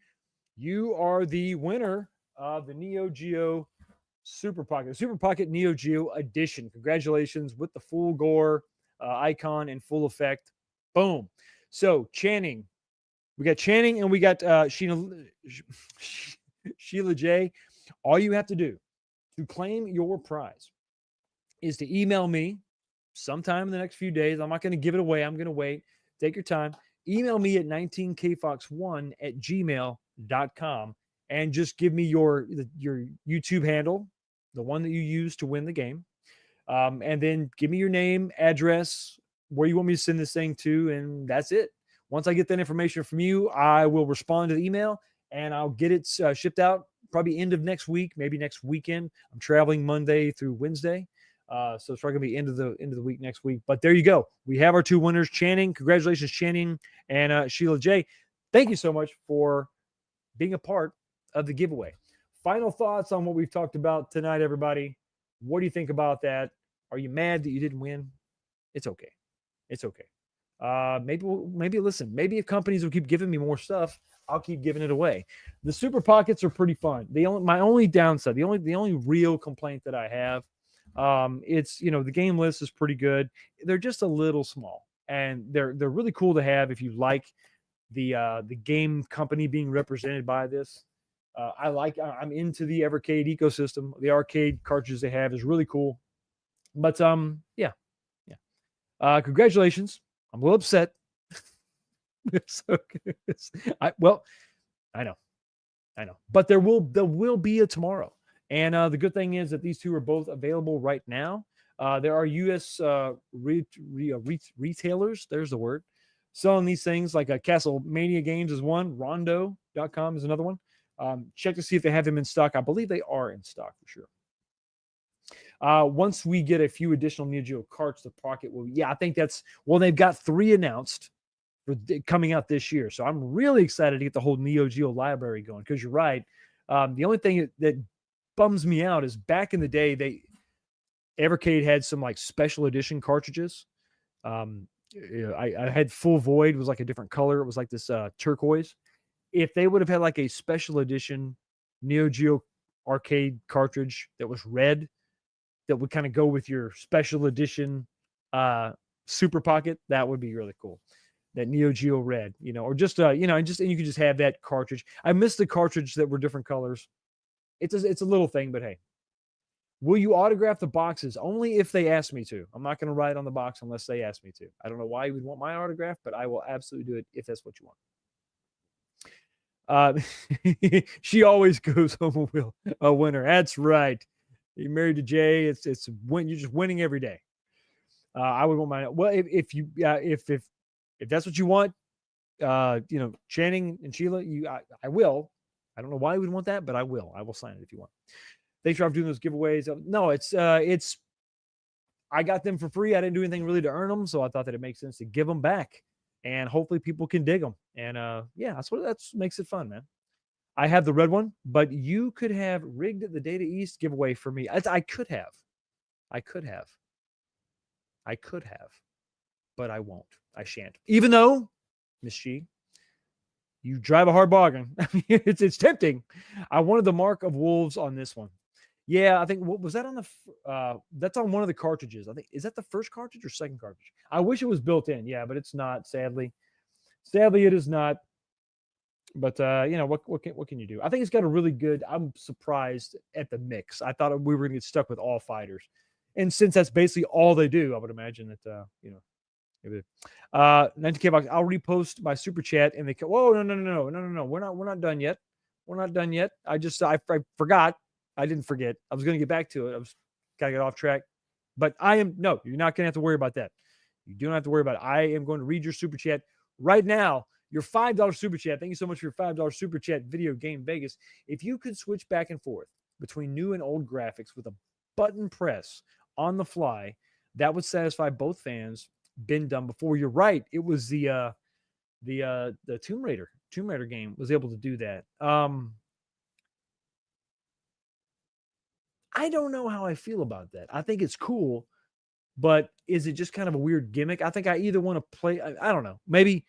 You are the winner of the Neo Geo Super Pocket, Super Pocket Neo Geo Edition. Congratulations with the full gore icon in full effect. Boom. So Channing, we got Channing and we got Sheila J. All you have to do to claim your prize is to email me sometime in the next few days. I'm not going to give it away. I'm going to wait. Take your time. Email me at 19kfox1@gmail.com and just give me your YouTube handle, the one that you use to win the game. And then give me your name, address, where you want me to send this thing to, and that's it. Once I get that information from you, I will respond to the email and I'll get it shipped out probably end of next week, maybe next weekend. I'm traveling Monday through Wednesday. So it's probably going to be end of the week next week. But there you go. We have our two winners, Channing. Congratulations, Channing and Sheila J. Thank you so much for being a part of the giveaway. Final thoughts on what we've talked about tonight, everybody. What do you think about that? Are you mad that you didn't win? It's okay. It's okay. Maybe listen. Maybe if companies will keep giving me more stuff, I'll keep giving it away. The Super Pockets are pretty fun. My only downside, the only real complaint that I have, it's the game list is pretty good. They're just a little small, and they're really cool to have if you like the game company being represented by this. I'm into the Evercade ecosystem. The arcade cartridges they have is really cool. But yeah. Congratulations. I'm a little upset. I know. But there will be a tomorrow. And the good thing is that these two are both available right now. There are U.S. Retailers, there's the word, selling these things like Castle Mania Games is one. Rondo.com is another one. Check to see if they have them in stock. I believe they are in stock for sure. Once we get a few additional Neo Geo carts, the Pocket will, I think they've got 3 announced for coming out this year. So I'm really excited to get the whole Neo Geo library going because you're right. The only thing that bums me out is back in the day, Evercade had some like special edition cartridges. I had Full Void, was like a different color. It was like this turquoise. If they would have had like a special edition Neo Geo arcade cartridge that was red, that would kind of go with your special edition Super Pocket, that would be really cool. That Neo Geo red, or just and you could just have that cartridge. I miss the cartridge that were different colors. It's a little thing, but hey. Will you autograph the boxes? Only if they ask me to. I'm not going to write on the box unless they ask me to. I don't know why you would want my autograph, but I will absolutely do it if that's what you want. She always goes home a winner. That's right. You're married to Jay. It's you're just winning every day. I would want my, well, if that's what you want, Channing and Sheila, I will. I don't know why you would want that, but I will sign it if you want. Thanks for doing those giveaways. No, it's I got them for free. I didn't do anything really to earn them, so I thought that it makes sense to give them back, and hopefully people can dig them. And that makes it fun, man. I have the red one, but you could have rigged the Data East giveaway for me. I could have, but I won't. I shan't. Even though, Miss G, you drive a hard bargain. I mean, it's tempting. I wanted the Mark of Wolves on this one. Yeah, I think, what was that on that's on one of the cartridges. I think, is that the first cartridge or second cartridge? I wish it was built in. Yeah, but it's not, sadly. Sadly, it is not. But, what can you do? I think it's got a really good, I'm surprised at the mix. I thought we were going to get stuck with all fighters. And since that's basically all they do, I would imagine that, 19K box, I'll repost my super chat and whoa, no. We're not done yet. We're not done yet. I forgot. I didn't forget. I was going to get back to it. I was kind of get off track, but you're not going to have to worry about that. You don't have to worry about it. I am going to read your super chat right now. Your $5 super chat. Thank you so much for your $5 super chat. Video Game Vegas. If you could switch back and forth between new and old graphics with a button press on the fly, that would satisfy both fans. Been done before. You're right. It was the Tomb Raider game was able to do that. I don't know how I feel about that. I think it's cool, but is it just kind of a weird gimmick? I think I either want to play. I don't know. Maybe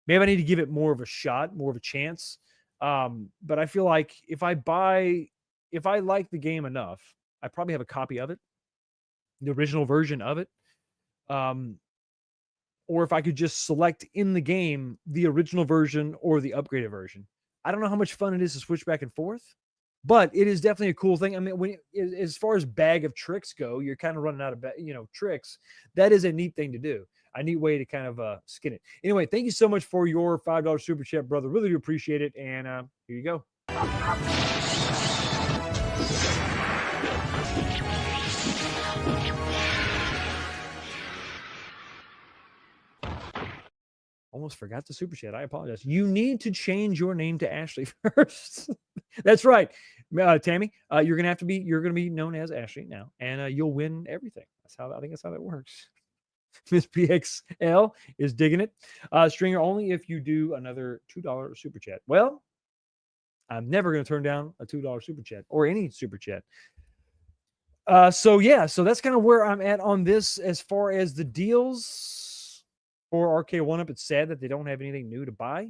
I need to give it more of a shot, more of a chance. But I feel like if I like the game enough, I probably have a copy of it, the original version of it. Um, or if I could just select in the game the original version or the upgraded version. I don't know how much fun it is to switch back and forth, but it is definitely a cool thing. I mean, as far as bag of tricks go, you're kind of running out of tricks. That is a neat thing to do. A neat way to kind of skin it. Anyway, thank you so much for your $5 super chat, brother. Really do appreciate it. And here you go. Almost forgot the super chat. I apologize. You need to change your name to Ashley first. That's right, Tammy. You're gonna be known as Ashley now, and you'll win everything. I think that's how that works. Miss PXL is digging it. Stringer, only if you do another $2 super chat. Well, I'm never going to turn down a $2 super chat or any super chat. So that's kind of where I'm at on this as far as the deals for Arcade1up. It's sad that they don't have anything new to buy.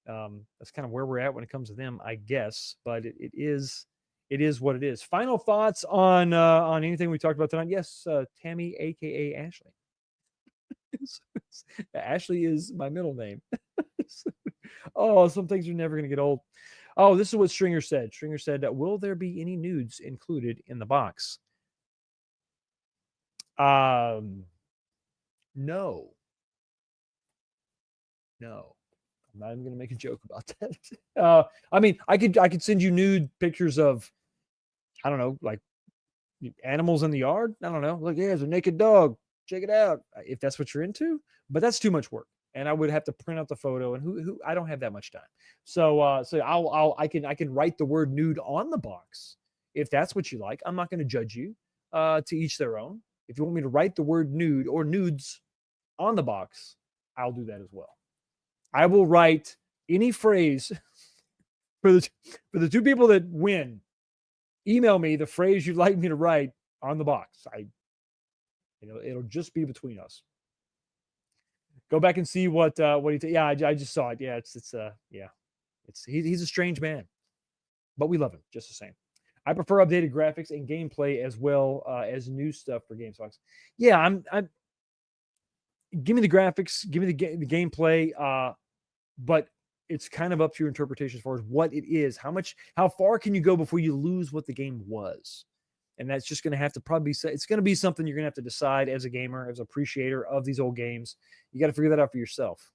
That's kind of where we're at when it comes to them, I guess. But it is what it is. Final thoughts on anything we talked about tonight? Yes, Tammy, aka Ashley. Ashley is my middle name. Oh, some things are never going to get old. Oh, this is what Stringer said. Stringer said, will there be any nudes included in the box? No. I'm not even going to make a joke about that. I mean, I could send you nude pictures of, I don't know, like animals in the yard. I don't know. Look, here's a naked dog. Check it out if that's what you're into. But that's too much work, and I would have to print out the photo. And who I don't have that much time. So I can write the word nude on the box if that's what you like. I'm not going to judge you. To each their own. If you want me to write the word nude or nudes on the box, I'll do that as well. I will write any phrase for the two people that win. Email me the phrase you'd like me to write on the box. It'll just be between us. Go back and see what he. Yeah, I just saw it. Yeah, he's a strange man, but we love him just the same. I prefer updated graphics and gameplay as well as new stuff for GameStocks. Yeah, I'm. Give me the graphics, give me the gameplay, but it's kind of up to your interpretation as far as what it is. How far can you go before you lose what the game was? And that's just going to have to it's going to be something you're going to have to decide as a gamer, as an appreciator of these old games. You got to figure that out for yourself,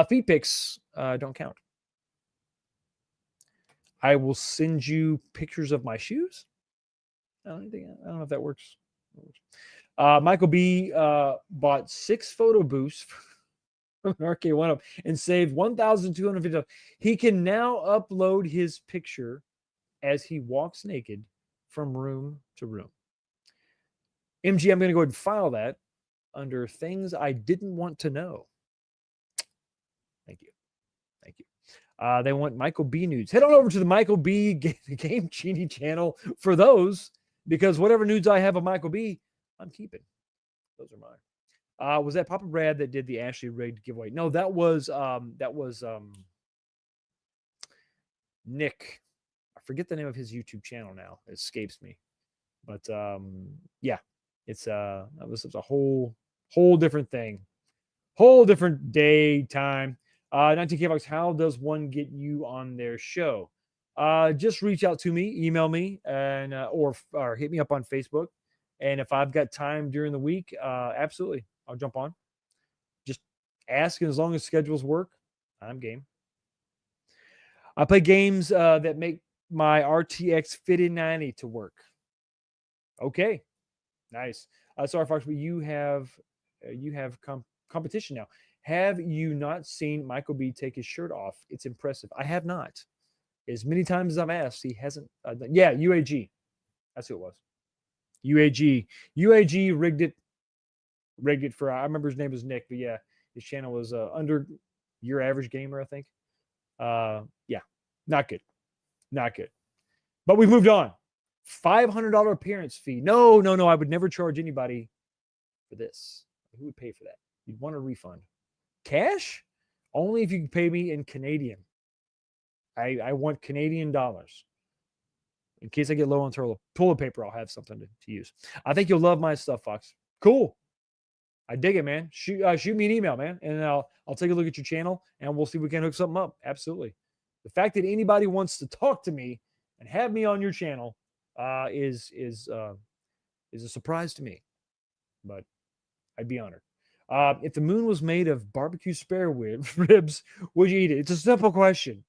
Feet pics don't count. I will send you pictures of my shoes. I don't know if that works. Michael B bought 6 photo booths from Arcade1up and saved $1,250. He can now upload his picture as he walks naked from room to room. MG, I'm going to go ahead and file that under things I didn't want to know. Thank you. They want Michael B nudes. Head on over to the Michael B Game Genie channel for those, because whatever nudes I have of Michael B, I'm keeping. Those are mine. Was that Papa Brad that did the Ashley rigged giveaway? No, that was Nick. I forget the name of his YouTube channel now. It escapes me. But yeah, it's that was a whole different thing. Whole different day, time. 19K Box, how does one get you on their show? Just reach out to me, email me, and or hit me up on Facebook. And if I've got time during the week, absolutely, I'll jump on. Just ask, and as long as schedules work, I'm game. I play games that make my RTX 5090 to work. Okay, nice. Sorry, Fox, but you have competition now. Have you not seen Michael B take his shirt off? It's impressive. I have not. As many times as I've asked, he hasn't. Yeah, UAG. That's who it was. UAG rigged it for. I remember his name was Nick, but yeah, his channel was under your average gamer, I think. Yeah, not good. But we've moved on. $500 appearance fee. No, I would never charge anybody for this. Who would pay for that? You'd want a refund. Cash? Only if you can pay me in Canadian. I want Canadian dollars. In case I get low on toilet paper, I'll have something to use. I think you'll love my stuff, Fox. Cool. I dig it, man. Shoot me an email, man, and I'll take a look at your channel, and we'll see if we can hook something up. Absolutely. The fact that anybody wants to talk to me and have me on your channel is a surprise to me, but I'd be honored. If the moon was made of barbecue spare ribs, would you eat it? It's a simple question.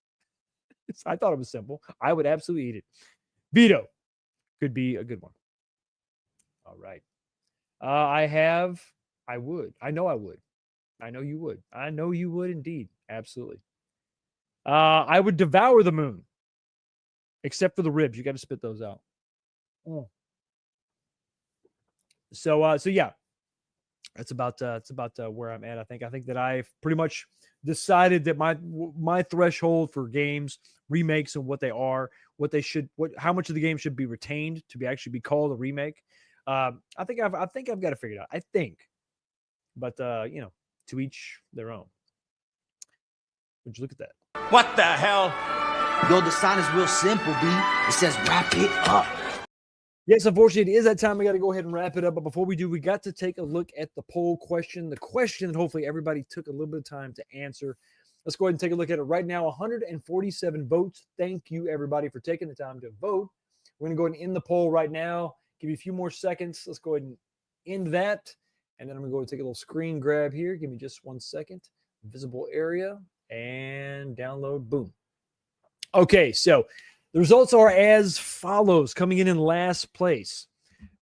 I thought it was simple. I would absolutely eat it. Vito could be a good one. All right. I would. I know I would. I know you would. I know you would indeed. Absolutely. I would devour the moon, except for the ribs. You got to spit those out. Mm. So yeah, that's about where I'm at. I think that I've pretty much decided that my threshold for games, remakes, and what they are, how much of the game should be retained to actually be called a remake. I think I've got it figured out. I think, but to each their own. Would you look at that? What the hell? Yo, the sign is real simple, B. It says wrap it up. Yes, unfortunately, it is that time. We got to go ahead and wrap it up. But before we do, we got to take a look at the poll question. The question that hopefully everybody took a little bit of time to answer. Let's go ahead and take a look at it right now. 147 votes. Thank you, everybody, for taking the time to vote. We're going to go ahead and end the poll right now. Give you a few more seconds. Let's go ahead and end that. And then I'm going to go and take a little screen grab here. Give me just 1 second. Visible area. And download. Boom. Okay, so the results are as follows, coming in last place.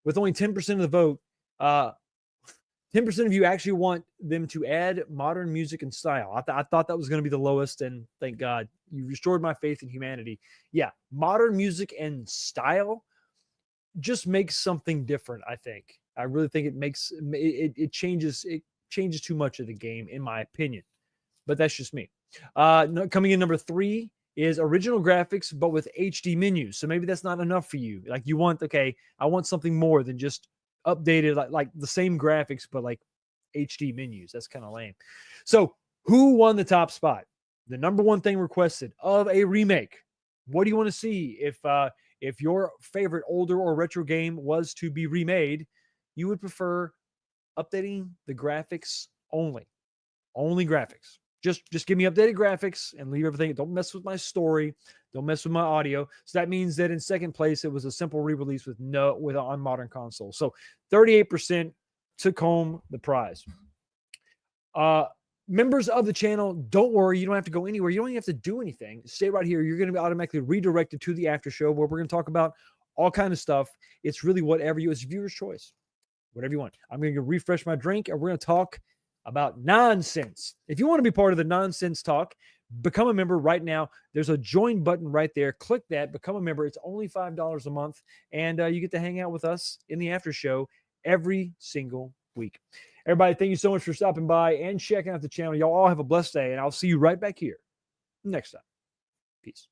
With only 10% of the vote, 10% of you actually want them to add modern music and style. I thought that was going to be the lowest, and thank God. You restored my faith in humanity. Yeah, modern music and style just makes something different, I think. I really think it changes too much of the game, in my opinion. But that's just me. Coming in number 3 is original graphics, but with HD menus. So maybe that's not enough for you. Like I want something more than just updated, like the same graphics, but like HD menus. That's kind of lame. So who won the top spot? The number one thing requested of a remake. What do you want to see if your favorite older or retro game was to be remade? You would prefer updating the graphics only graphics. Just give me updated graphics and leave everything. Don't mess with my story. Don't mess with my audio. So that means that in second place, it was a simple re-release on modern consoles. So 38% took home the prize. Members of the channel, don't worry. You don't have to go anywhere. You don't even have to do anything. Stay right here. You're going to be automatically redirected to the after show where we're going to talk about all kind of stuff. It's really it's viewer's choice. Whatever you want. I'm going to refresh my drink and we're going to talk about nonsense. If you want to be part of the nonsense talk, become a member right now. There's a join button right there. Click that, become a member. It's only $5 a month, and you get to hang out with us in the after show every single week. Everybody, thank you so much for stopping by and checking out the channel. Y'all all have a blessed day, and I'll see you right back here next time. Peace.